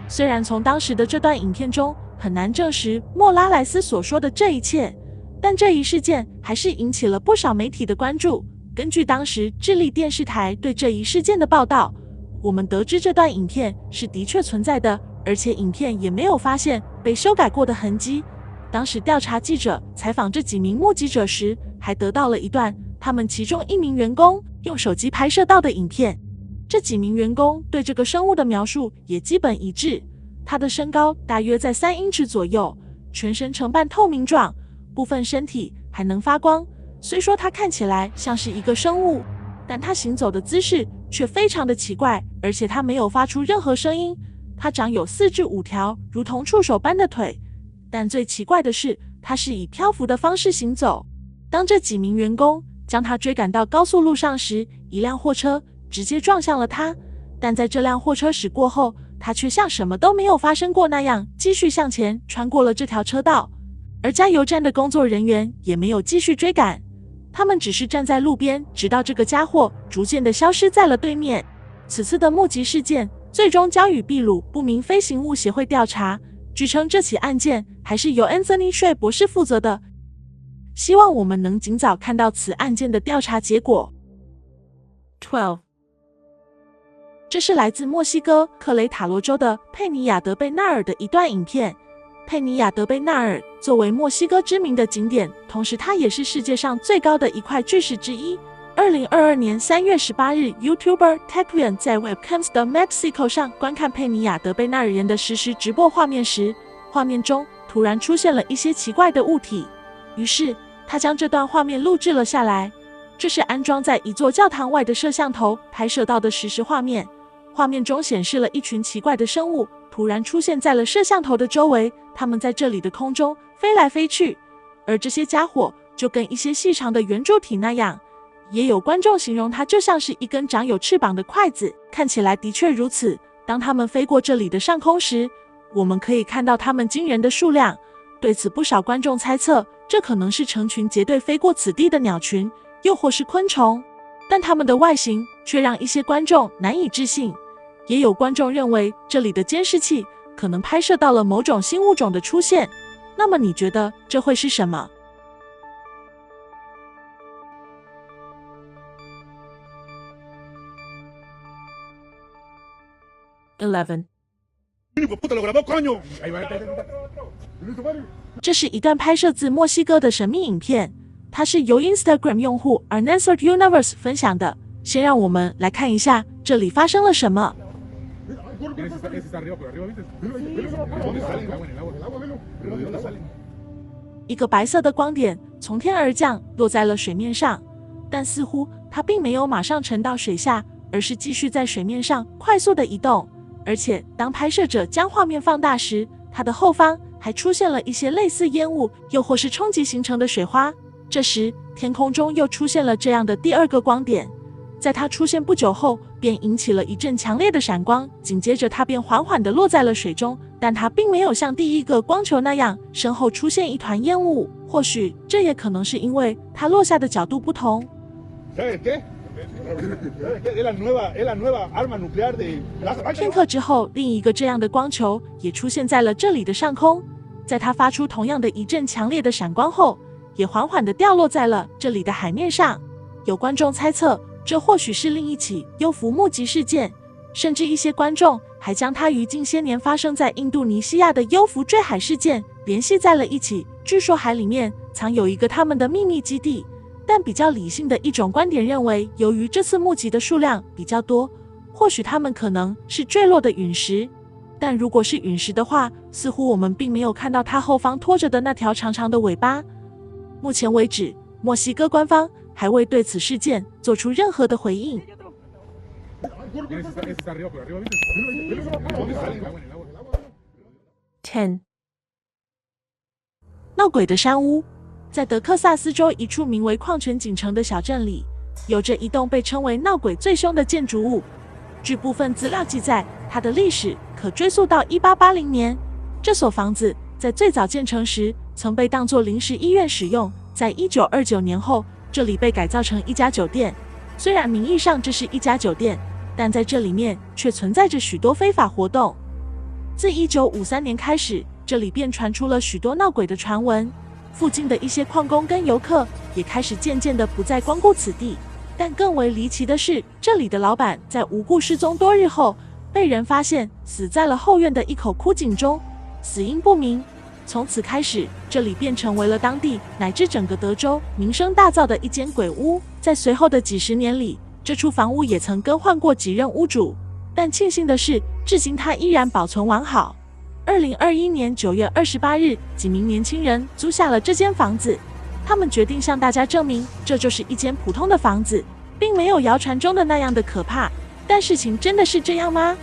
虽然从当时的这段影片中很难证实莫拉莱斯所说的这一切，但这一事件还是引起了不少媒体的关注。根据当时智利电视台对这一事件的报道，我们得知这段影片是的确存在的，而且影片也没有发现被修改过的痕迹。当时调查记者采访这几名目击者时，还得到了一段他们其中一名员工用手机拍摄到的影片。这几名员工对这个生物的描述也基本一致，它的身高大约在3英尺左右，全身呈半透明状，部分身体还能发光。虽说它看起来像是一个生物，但它行走的姿势却非常的奇怪，而且它没有发出任何声音。它长有4至5条如同触手般的腿，但最奇怪的是，它是以漂浮的方式行走。当这几名员工将它追赶到高速路上时，一辆货车直接撞向了它，但在这辆货车驶过后，它却像什么都没有发生过那样继续向前穿过了这条车道。而加油站的工作人员也没有继续追赶，他们只是站在路边，直到这个家伙逐渐地消失在了对面。此次的目击事件最终交予秘鲁不明飞行物协会调查，据称这起案件还是由 Anthony Shea 博士负责的。希望我们能尽早看到此案件的调查结果。12. 这是来自墨西哥克雷塔罗州的佩尼亚德贝纳尔的一段影片。佩尼亚德贝纳尔作为墨西哥知名的景点，同时它也是世界上最高的一块巨石之一。2022年3月18日 ，YouTuber Techvian 在 Webcams de Mexico 上观看佩尼亚德贝纳尔人的实时直播画面时，画面中突然出现了一些奇怪的物体，于是他将这段画面录制了下来。这是安装在一座教堂外的摄像头拍摄到的实时画面。画面中显示了一群奇怪的生物突然出现在了摄像头的周围，它们在这里的空中飞来飞去，而这些家伙就跟一些细长的圆柱体那样。也有观众形容它就像是一根长有翅膀的筷子，看起来的确如此。当它们飞过这里的上空时，我们可以看到它们惊人的数量。对此，不少观众猜测，这可能是成群结队飞过此地的鸟群，又或是昆虫，但它们的外形却让一些观众难以置信。也有观众认为，这里的监视器可能拍摄到了某种新物种的出现。那么你觉得这会是什么？11. 这是一段拍摄自墨西哥的神秘影片，它是由 Instagram 用户 Unanswered Universe 分享的。先让我们来看一下这里发生了什么。一个白色的光点从天而降，落在了水面上，但似乎它并没有马上沉到水下，而是继续在水面上快速的移动。而且当拍摄者将画面放大时，它的后方还出现了一些类似烟雾又或是冲击形成的水花。这时天空中又出现了这样的第二个光点，在它出现不久后便引起了一阵强烈的闪光，紧接着它便缓缓地落在了水中，但它并没有像第一个光球那样身后出现一团烟雾。或许这也可能是因为它落下的角度不同。片刻之后，另一个这样的光球也出现在了这里的上空，在它发出同样的一阵强烈的闪光后，也缓缓地掉落在了这里的海面上。有观众猜测，这或许是另一起幽浮目击事件，甚至一些观众还将它与近些年发生在印度尼西亚的幽浮坠海事件联系在了一起。据说海里面藏有一个他们的秘密基地，但比较理性的一种观点认为，由于这次目击的数量比较多，或许它们可能是坠落的陨石。但如果是陨石的话，似乎我们并没有看到它后方拖着的那条长长的尾巴。目前为止，墨西哥官方还未对此事件做出任何的回应。10. 闹鬼的山屋。在德克萨斯州一处名为矿泉井城的小镇里，有着一栋被称为闹鬼最凶的建筑物。据部分资料记载，它的历史可追溯到1880年。这所房子在最早建成时曾被当作临时医院使用，在1929年后，这里被改造成一家酒店。虽然名义上这是一家酒店，但在这里面却存在着许多非法活动。自1953年开始，这里便传出了许多闹鬼的传闻，附近的一些矿工跟游客也开始渐渐的不再光顾此地。但更为离奇的是，这里的老板在无故失踪多日后，被人发现死在了后院的一口枯井中，死因不明。从此开始，这里便成为了当地乃至整个德州名声大噪的一间鬼屋。在随后的几十年里，这处房屋也曾更换过几任屋主，但庆幸的是，至今它依然保存完好。2021年9月28日，几名年轻人租下了这间房子。他们决定向大家证明，这就是一间普通的房子，并没有谣传中的那样的可怕。但事情真的是这样吗？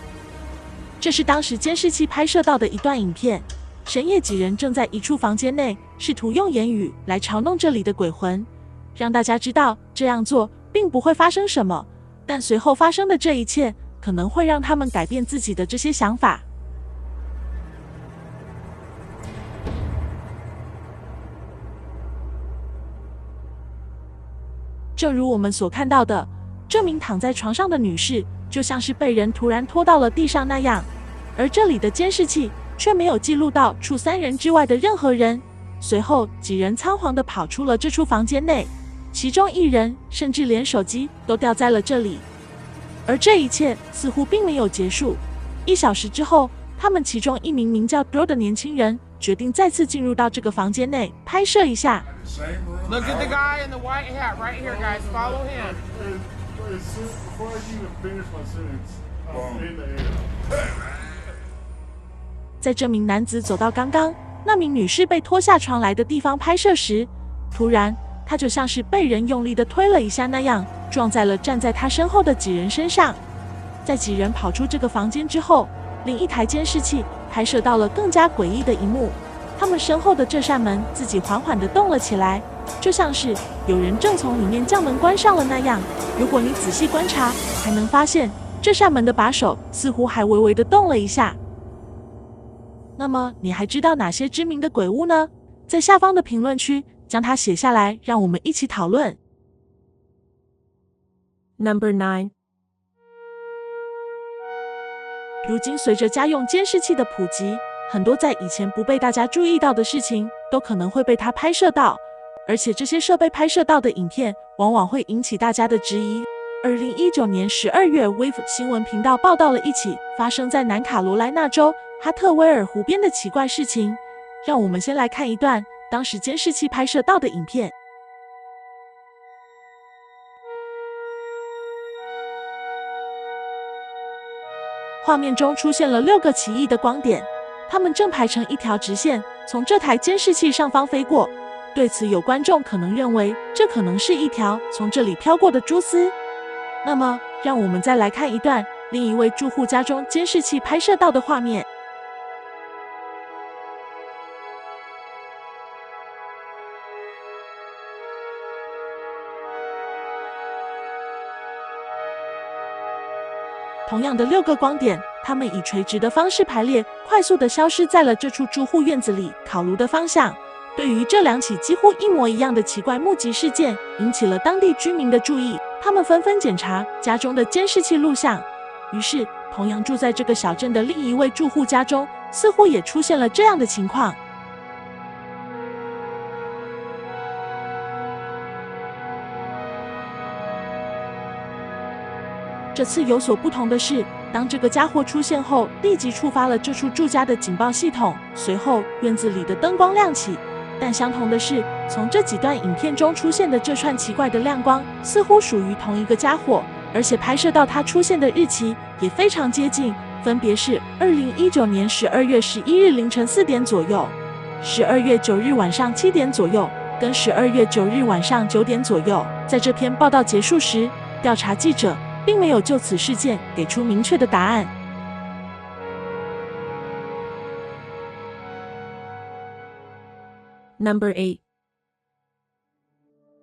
这是当时监视器拍摄到的一段影片。深夜几人正在一处房间内，试图用言语来嘲弄这里的鬼魂，让大家知道这样做并不会发生什么。但随后发生的这一切，可能会让他们改变自己的这些想法。正如我们所看到的，这名躺在床上的女士就像是被人突然拖到了地上那样，而这里的监视器却没有记录到除3人之外的任何人。随后几人仓皇地跑出了这处房间内，其中1人甚至连手机都掉在了这里。而这一切似乎并没有结束。1小时之后，他们其中一名名叫 Drew 的年轻人决定再次进入到这个房间内拍摄一下。Look at the guy in the white hat right here, guys. Follow him. Before I even finish my sentence, I'm in the air. 在这名男子走到刚刚那名女士被拖下床来的地方拍摄时，突然他就像是被人用力地推了一下那样，撞在了站在他身后的几人身上。在几人跑出这个房间之后，另一台监视器拍摄到了更加诡异的一幕。他们身后的这扇门自己缓缓地动了起来，就像是有人正从里面将门关上了那样。如果你仔细观察，还能发现这扇门的把手似乎还微微地动了一下。那么你还知道哪些知名的鬼屋呢？在下方的评论区将它写下来，让我们一起讨论。Number 9. 如今随着家用监视器的普及，很多在以前不被大家注意到的事情都可能会被它拍摄到，而且这些设备拍摄到的影片往往会引起大家的质疑。2019年12月 ，Wave 新闻频道报道了一起发生在南卡罗来纳州哈特威尔湖边的奇怪事情。让我们先来看一段当时监视器拍摄到的影片。画面中出现了6个奇异的光点，它们正排成一条直线，从这台监视器上方飞过。对此，有观众可能认为这可能是一条从这里飘过的蛛丝。那么，让我们再来看一段另一位住户家中监视器拍摄到的画面。同样的6个光点，它们以垂直的方式排列，快速地消失在了这处住户院子里烤炉的方向。对于这2起几乎一模一样的奇怪目击事件，引起了当地居民的注意，他们纷纷检查家中的监视器录像。于是，同样住在这个小镇的另一位住户家中，似乎也出现了这样的情况。这次有所不同的是，当这个家伙出现后，立即触发了这处住家的警报系统，随后院子里的灯光亮起。但相同的是，从这几段影片中出现的这串奇怪的亮光，似乎属于同一个家伙，而且拍摄到它出现的日期也非常接近，分别是2019年12月11日凌晨4点左右、12月9日晚上7点左右，跟12月9日晚上9点左右。在这篇报道结束时，调查记者并没有就此事件给出明确的答案。Number 8.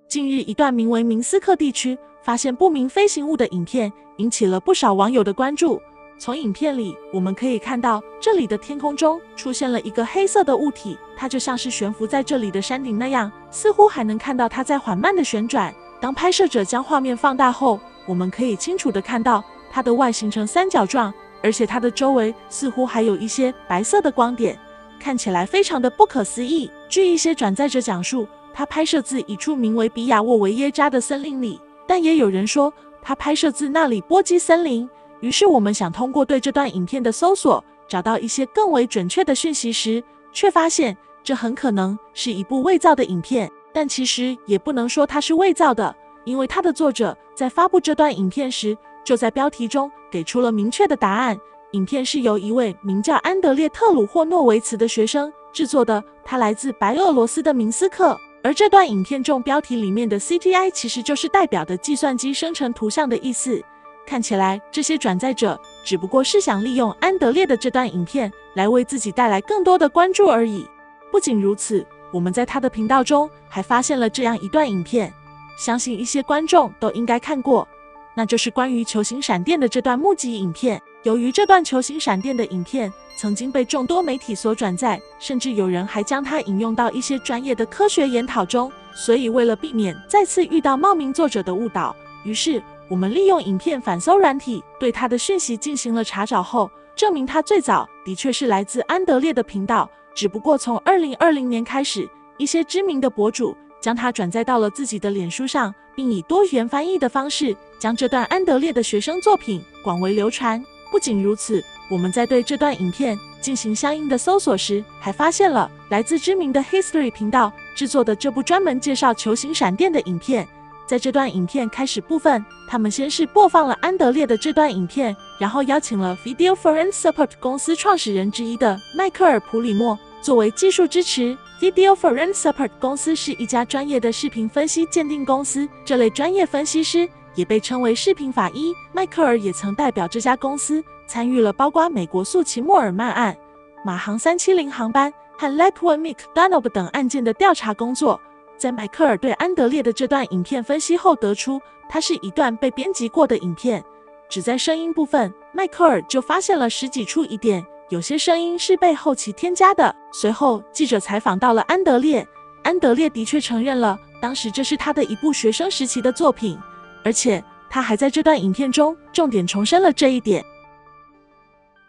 近日，一段名为明斯克地区发现不明飞行物的影片引起了不少网友的关注。从影片里，我们可以看到这里的天空中出现了一个黑色的物体，它就像是悬浮在这里的山顶那样，似乎还能看到它在缓慢的旋转。当拍摄者将画面放大后，我们可以清楚地看到它的外形成三角状，而且它的周围似乎还有一些白色的光点，看起来非常的不可思议。据一些转载者讲述，他拍摄自一处名为比亚沃维耶扎的森林里，但也有人说他拍摄自那里波基森林。于是我们想通过对这段影片的搜索，找到一些更为准确的讯息时，却发现这很可能是一部伪造的影片。但其实也不能说它是伪造的，因为它的作者在发布这段影片时，就在标题中给出了明确的答案。影片是由一位名叫安德烈·特鲁霍诺维茨的学生制作的，他来自白俄罗斯的明斯克。而这段影片中标题里面的 CGI 其实就是代表的计算机生成图像的意思。看起来这些转载者只不过是想利用安德烈的这段影片来为自己带来更多的关注而已。不仅如此，我们在他的频道中还发现了这样一段影片，相信一些观众都应该看过，那就是关于球形闪电的这段目击影片。由于这段球形闪电的影片曾经被众多媒体所转载，甚至有人还将它引用到一些专业的科学研讨中，所以为了避免再次遇到冒名作者的误导，于是我们利用影片反搜软体对它的讯息进行了查找后，证明它最早的确是来自安德烈的频道，只不过从2020年开始，一些知名的博主将它转载到了自己的脸书上，并以多元翻译的方式将这段安德烈的学生作品广为流传。不仅如此，我们在对这段影片进行相应的搜索时，还发现了来自知名的 History 频道制作的这部专门介绍球形闪电的影片。在这段影片开始部分，他们先是播放了安德烈的这段影片，然后邀请了 Video Forensic Support 公司创始人之一的迈克尔·普里莫作为技术支持。Video Forensic Support 公司是一家专业的视频分析鉴定公司，这类专业分析师也被称为视频法医。迈克尔也曾代表这家公司参与了包括美国诉奇莫尔曼案、马航370航班和 Lakewood McDonald 等案件的调查工作。在迈克尔对安德烈的这段影片分析后，得出它是一段被编辑过的影片。只在声音部分，迈克尔就发现了10几处疑点，有些声音是被后期添加的。随后，记者采访到了安德烈，安德烈的确承认了，当时这是他的一部学生时期的作品，而且他还在这段影片中重点重申了这一点。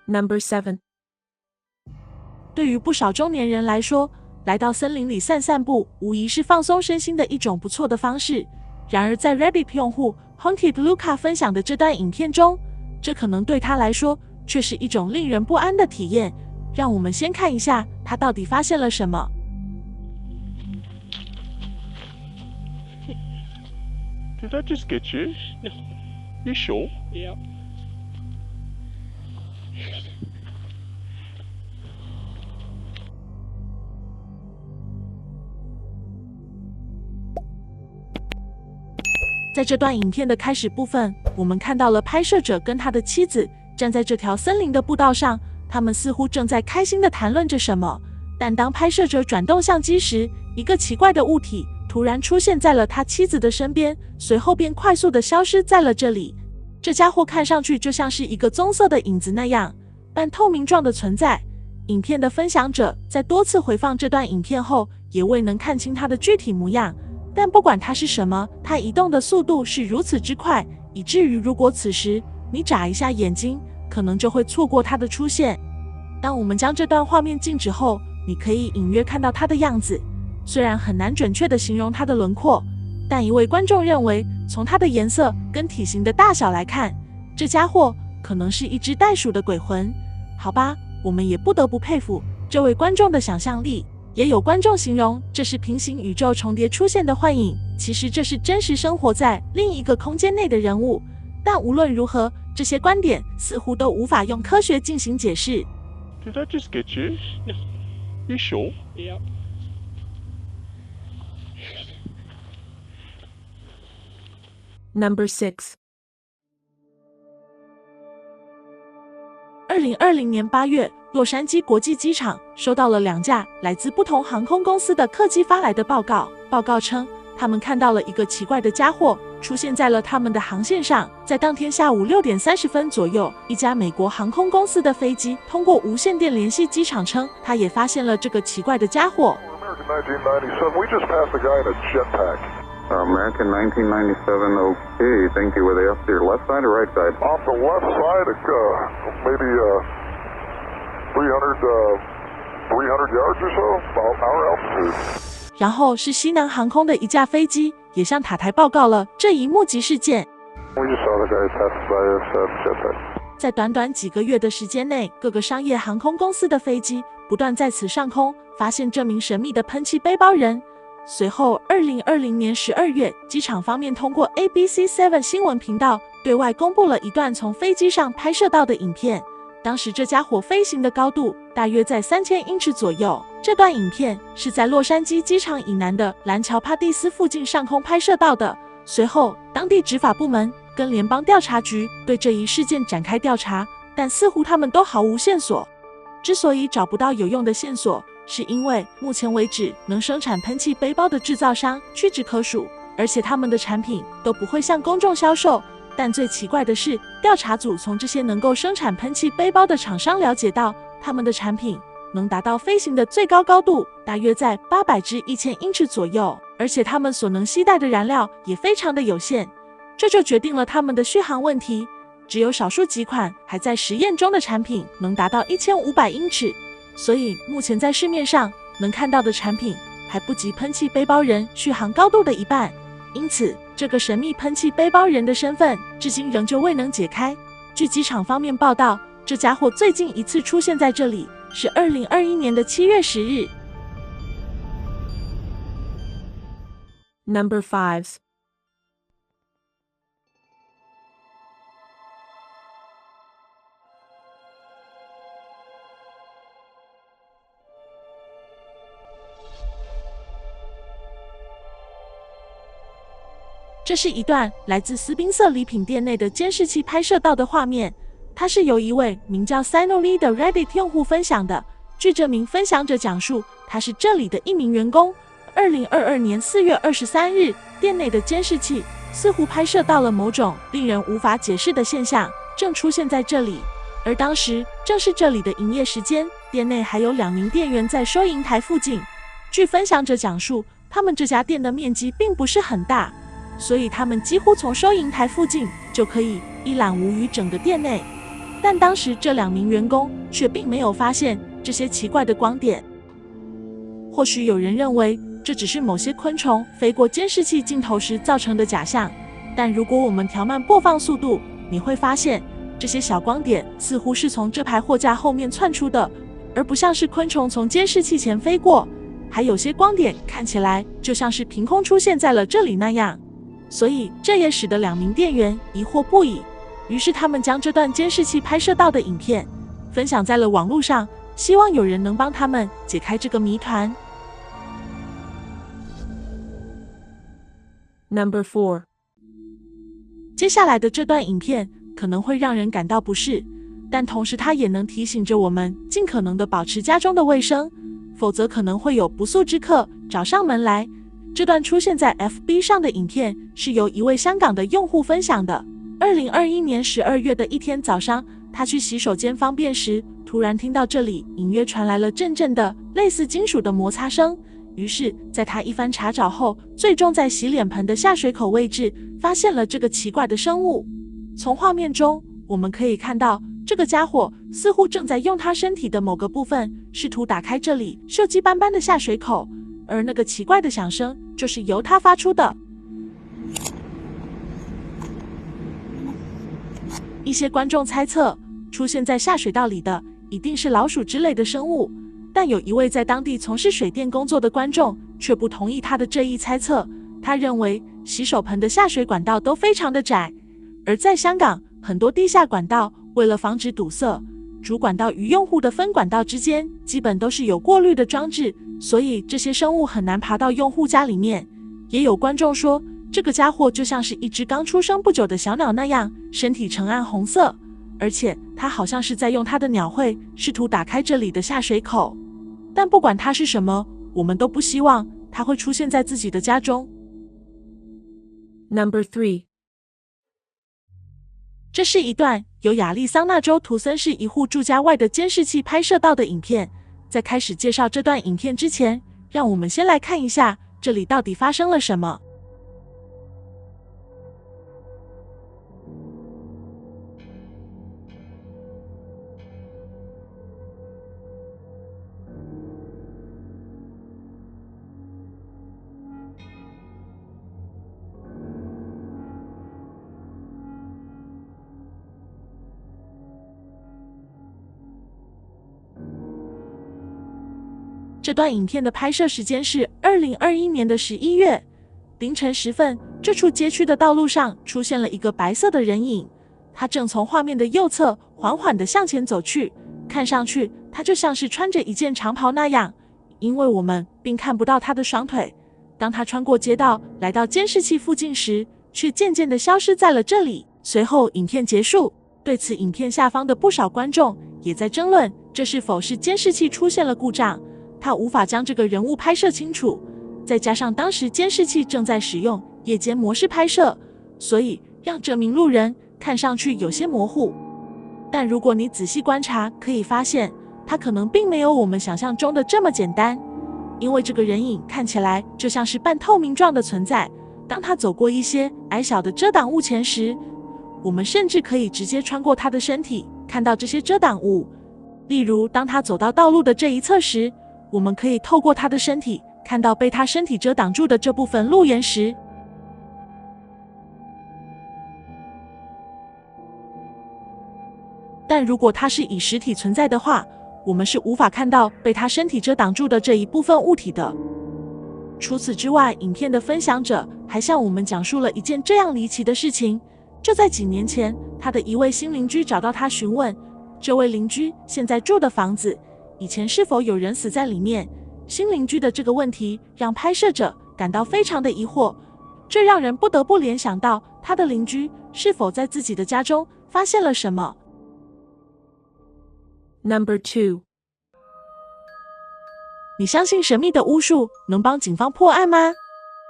Number 7. 对于不少中年人来说，来到森林里散散步，无疑是放松身心的一种不错的方式。然而，在 Reddit 用户 Haunted Luca 分享的这段影片中，这可能对他来说却是一种令人不安的体验。让我们先看一下他到底发现了什么。Did that just get you? No. You sure? Yeah. 在这段影片的开始部分，我们看到了拍摄者跟他的妻子站在这条森林的步道上，他们似乎正在开心地谈论着什么。但当拍摄者转动相机时，一个奇怪的物体突然出现在了他妻子的身边，随后便快速地消失在了这里。这家伙看上去就像是一个棕色的影子那样，半透明状的存在。影片的分享者在多次回放这段影片后，也未能看清它的具体模样。但不管它是什么，它移动的速度是如此之快，以至于如果此时你眨一下眼睛，可能就会错过它的出现。当我们将这段画面静止后，你可以隐约看到它的样子。虽然很难准确地形容它的轮廓，但一位观众认为，从它的颜色跟体型的大小来看，这家伙可能是一只袋鼠的鬼魂。好吧，我们也不得不佩服这位观众的想象力。也有观众形容这是平行宇宙重叠出现的幻影，其实这是真实生活在另一个空间内的人物。但无论如何，这些观点似乎都无法用科学进行解释。Did that just get you? No. You sure? Yeah. 6. 2020年8月，洛杉矶国际机场收到了2架来自不同航空公司的客机发来的报告。报告称，他们看到了一个奇怪的家伙出现在了他们的航线上。在当天下午6点30分左右，一家美国航空公司的飞机通过无线电联系机场称，他也发现了这个奇怪的家伙。American 1997, okay, thank you. Were they off to your left side or right side? Off the left side, maybe 300 yards or so, about our altitude. 然后是西南航空的一架飞机也向塔台报告了这一目击事件。We just saw the guy pass by us jetpack. 在短短几个月的时间内，各个商业航空公司的飞机不断在此上空发现这名神秘的喷气背包人。随后2020年12月，机场方面通过 ABC7 新闻频道对外公布了一段从飞机上拍摄到的影片。当时这家伙飞行的高度大约在3000英尺左右。这段影片是在洛杉矶机场以南的蓝桥帕蒂斯附近上空拍摄到的。随后，当地执法部门跟联邦调查局对这一事件展开调查，但似乎他们都毫无线索。之所以找不到有用的线索，是因为目前为止能生产喷气背包的制造商屈指可数，而且他们的产品都不会向公众销售。但最奇怪的是，调查组从这些能够生产喷气背包的厂商了解到，他们的产品能达到飞行的最高高度大约在800至1000英尺左右，而且他们所能携带的燃料也非常的有限，这就决定了他们的续航问题。只有少数几款还在实验中的产品能达到1500英尺，所以目前在市面上能看到的产品还不及喷气背包人续航高度的一半。因此，这个神秘喷气背包人的身份至今仍旧未能解开。据机场方面报道，这家伙最近一次出现在这里是2021年的7月10日。Number 5. 这是一段来自斯宾塞礼品店内的监视器拍摄到的画面，它是由一位名叫 Sinoli 的 Reddit 用户分享的。据这名分享者讲述，他是这里的一名员工。2022年4月23日，店内的监视器似乎拍摄到了某种令人无法解释的现象，正出现在这里。而当时正是这里的营业时间，店内还有2名店员在收银台附近。据分享者讲述，他们这家店的面积并不是很大，所以他们几乎从收银台附近就可以一览无余整个店内。但当时这2名员工却并没有发现这些奇怪的光点。或许有人认为这只是某些昆虫飞过监视器镜头时造成的假象，但如果我们调慢播放速度，你会发现这些小光点似乎是从这排货架后面窜出的，而不像是昆虫从监视器前飞过。还有些光点看起来就像是凭空出现在了这里那样。所以这也使得2名店员疑惑不已，于是他们将这段监视器拍摄到的影片分享在了网络上，希望有人能帮他们解开这个谜团。Number 4. 接下来的这段影片可能会让人感到不适，但同时它也能提醒着我们尽可能的保持家中的卫生，否则可能会有不速之客找上门来。这段出现在 FB 上的影片是由一位香港的用户分享的。2021年12月的一天早上，他去洗手间方便时，突然听到这里隐约传来了阵阵的类似金属的摩擦声。于是在他一番查找后，最终在洗脸盆的下水口位置发现了这个奇怪的生物。从画面中我们可以看到，这个家伙似乎正在用他身体的某个部分试图打开这里锈迹斑斑的下水口，而那个奇怪的响声就是由他发出的。一些观众猜测，出现在下水道里的一定是老鼠之类的生物，但有一位在当地从事水电工作的观众却不同意他的这一猜测。他认为洗手盆的下水管道都非常的窄，而在香港，很多地下管道为了防止堵塞，主管道与用户的分管道之间基本都是有过滤的装置，所以这些生物很难爬到用户家里面。也有观众说，这个家伙就像是一只刚出生不久的小鸟那样，身体呈暗红色，而且它好像是在用它的鸟喙试图打开这里的下水口。但不管它是什么，我们都不希望它会出现在自己的家中。Number 3. 这是一段由亚利桑那州图森市一户住家外的监视器拍摄到的影片。在开始介绍这段影片之前，让我们先来看一下这里到底发生了什么。这段影片的拍摄时间是2021年的11月凌晨时分，这处街区的道路上出现了一个白色的人影，他正从画面的右侧缓缓地向前走去，看上去他就像是穿着一件长袍那样，因为我们并看不到他的双腿。当他穿过街道来到监视器附近时，却渐渐地消失在了这里。随后影片结束，对此影片下方的不少观众也在争论，这是否是监视器出现了故障，他无法将这个人物拍摄清楚，再加上当时监视器正在使用夜间模式拍摄，所以让这名路人看上去有些模糊。但如果你仔细观察，可以发现他可能并没有我们想象中的这么简单，因为这个人影看起来就像是半透明状的存在。当他走过一些矮小的遮挡物前时，我们甚至可以直接穿过他的身体，看到这些遮挡物。例如，当他走到道路的这一侧时，我们可以透过他的身体看到被他身体遮挡住的这部分路岩石。但如果它是以实体存在的话，我们是无法看到被他身体遮挡住的这一部分物体的。除此之外，影片的分享者还向我们讲述了一件这样离奇的事情。就在几年前，他的一位新邻居找到他询问，这位邻居现在住的房子以前是否有人死在里面。新邻居的这个问题让拍摄者感到非常的疑惑，这让人不得不联想到他的邻居是否在自己的家中发现了什么。Number 2. 你相信神秘的巫术能帮警方破案吗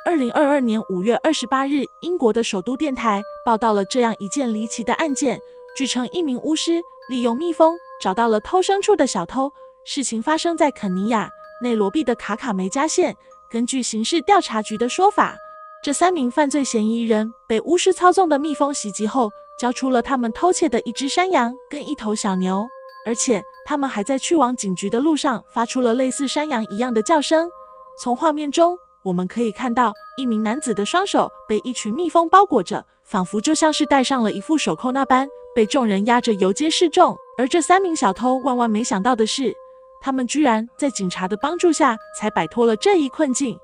？2022年5月28日，英国的首都电台报道了这样一件离奇的案件。据称，一名巫师利用蜜蜂找到了偷牲畜的小偷。事情发生在肯尼亚内罗毕的卡卡梅加县。根据刑事调查局的说法，这3名犯罪嫌疑人被巫师操纵的蜜蜂袭击后，交出了他们偷窃的1只山羊跟1头小牛，而且他们还在去往警局的路上发出了类似山羊一样的叫声。从画面中我们可以看到一名男子的双手被一群蜜蜂包裹着，仿佛就像是戴上了一副手铐那般，被众人押着游街示众。而这3名小偷万万没想到的是，他们居然在警察的帮助下才摆脱了这一困境。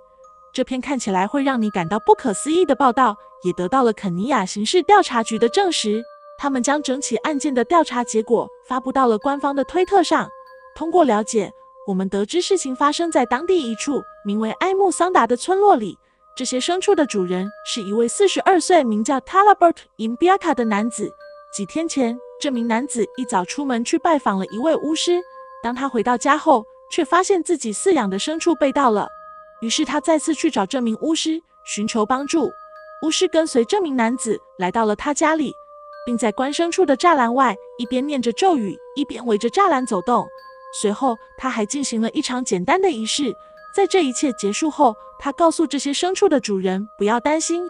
这篇看起来会让你感到不可思议的报道也得到了肯尼亚刑事调查局的证实，他们将整起案件的调查结果发布到了官方的推特上。通过了解，我们得知事情发生在当地一处名为埃木桑达的村落里。这些牲畜的主人是一位42岁名叫 Talabert Imbiaka 的男子。几天前，这名男子一早出门去拜访了一位巫师，当他回到家后，却发现自己饲养的牲畜被盗了。于是他再次去找这名巫师寻求帮助。巫师跟随这名男子来到了他家里，并在关牲畜的栅栏外一边念着咒语，一边围着栅栏走动。随后他还进行了一场简单的仪式。在这一切结束后，他告诉这些牲畜的主人不要担心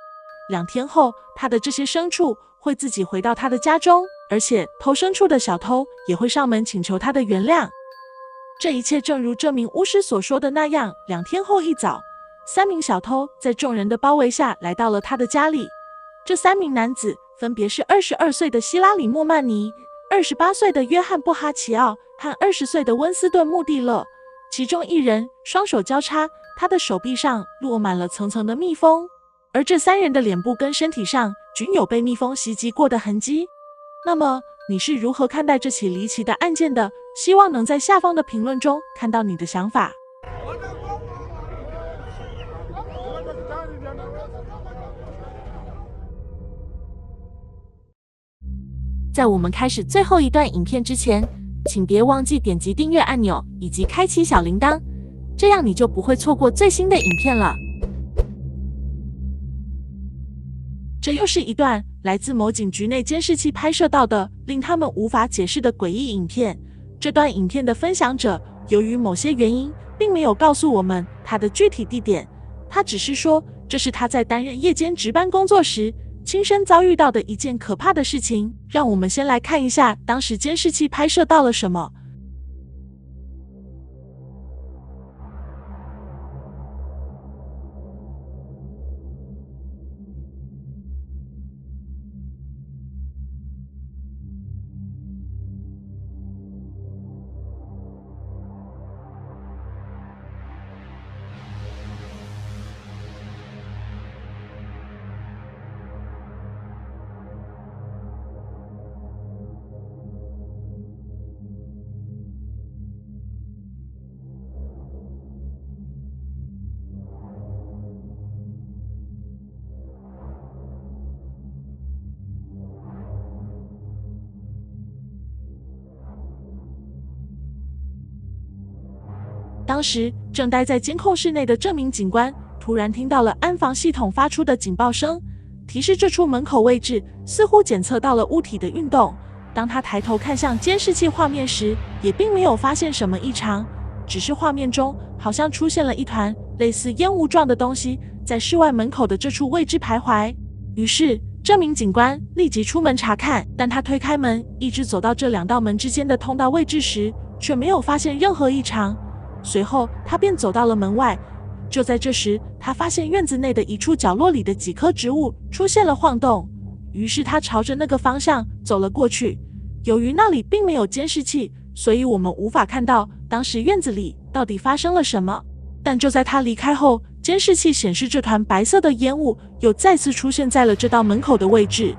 ，2天后他的这些牲畜会自己回到他的家中，而且偷牲畜的小偷也会上门请求他的原谅。这一切正如这名巫师所说的那样，2天后一早，3名小偷在众人的包围下来到了他的家里。这3名男子分别是22岁的希拉里·莫曼尼、28岁的约翰·布哈奇奥和20岁的温斯顿·穆蒂勒。其中一人双手交叉，他的手臂上落满了层层的蜜蜂，而这3人的脸部跟身体上均有被蜜蜂袭击过的痕迹。那么你是如何看待这起离奇的案件的？希望能在下方的评论中看到你的想法。在我们开始最后一段影片之前，请别忘记点击订阅按钮以及开启小铃铛，这样你就不会错过最新的影片了。这又是一段来自某警局内监视器拍摄到的令他们无法解释的诡异影片。这段影片的分享者由于某些原因，并没有告诉我们他的具体地点，他只是说这是他在担任夜间值班工作时亲身遭遇到的一件可怕的事情。让我们先来看一下当时监视器拍摄到了什么。当时正待在监控室内的这名警官突然听到了安防系统发出的警报声，提示这处门口位置似乎检测到了物体的运动。当他抬头看向监视器画面时，也并没有发现什么异常，只是画面中好像出现了一团类似烟雾状的东西在室外门口的这处位置徘徊。于是这名警官立即出门查看，但他推开门一直走到这2道门之间的通道位置时，却没有发现任何异常。随后他便走到了门外，就在这时，他发现院子内的一处角落里的几棵植物出现了晃动，于是他朝着那个方向走了过去。由于那里并没有监视器，所以我们无法看到当时院子里到底发生了什么。但就在他离开后，监视器显示这团白色的烟雾又再次出现在了这道门口的位置。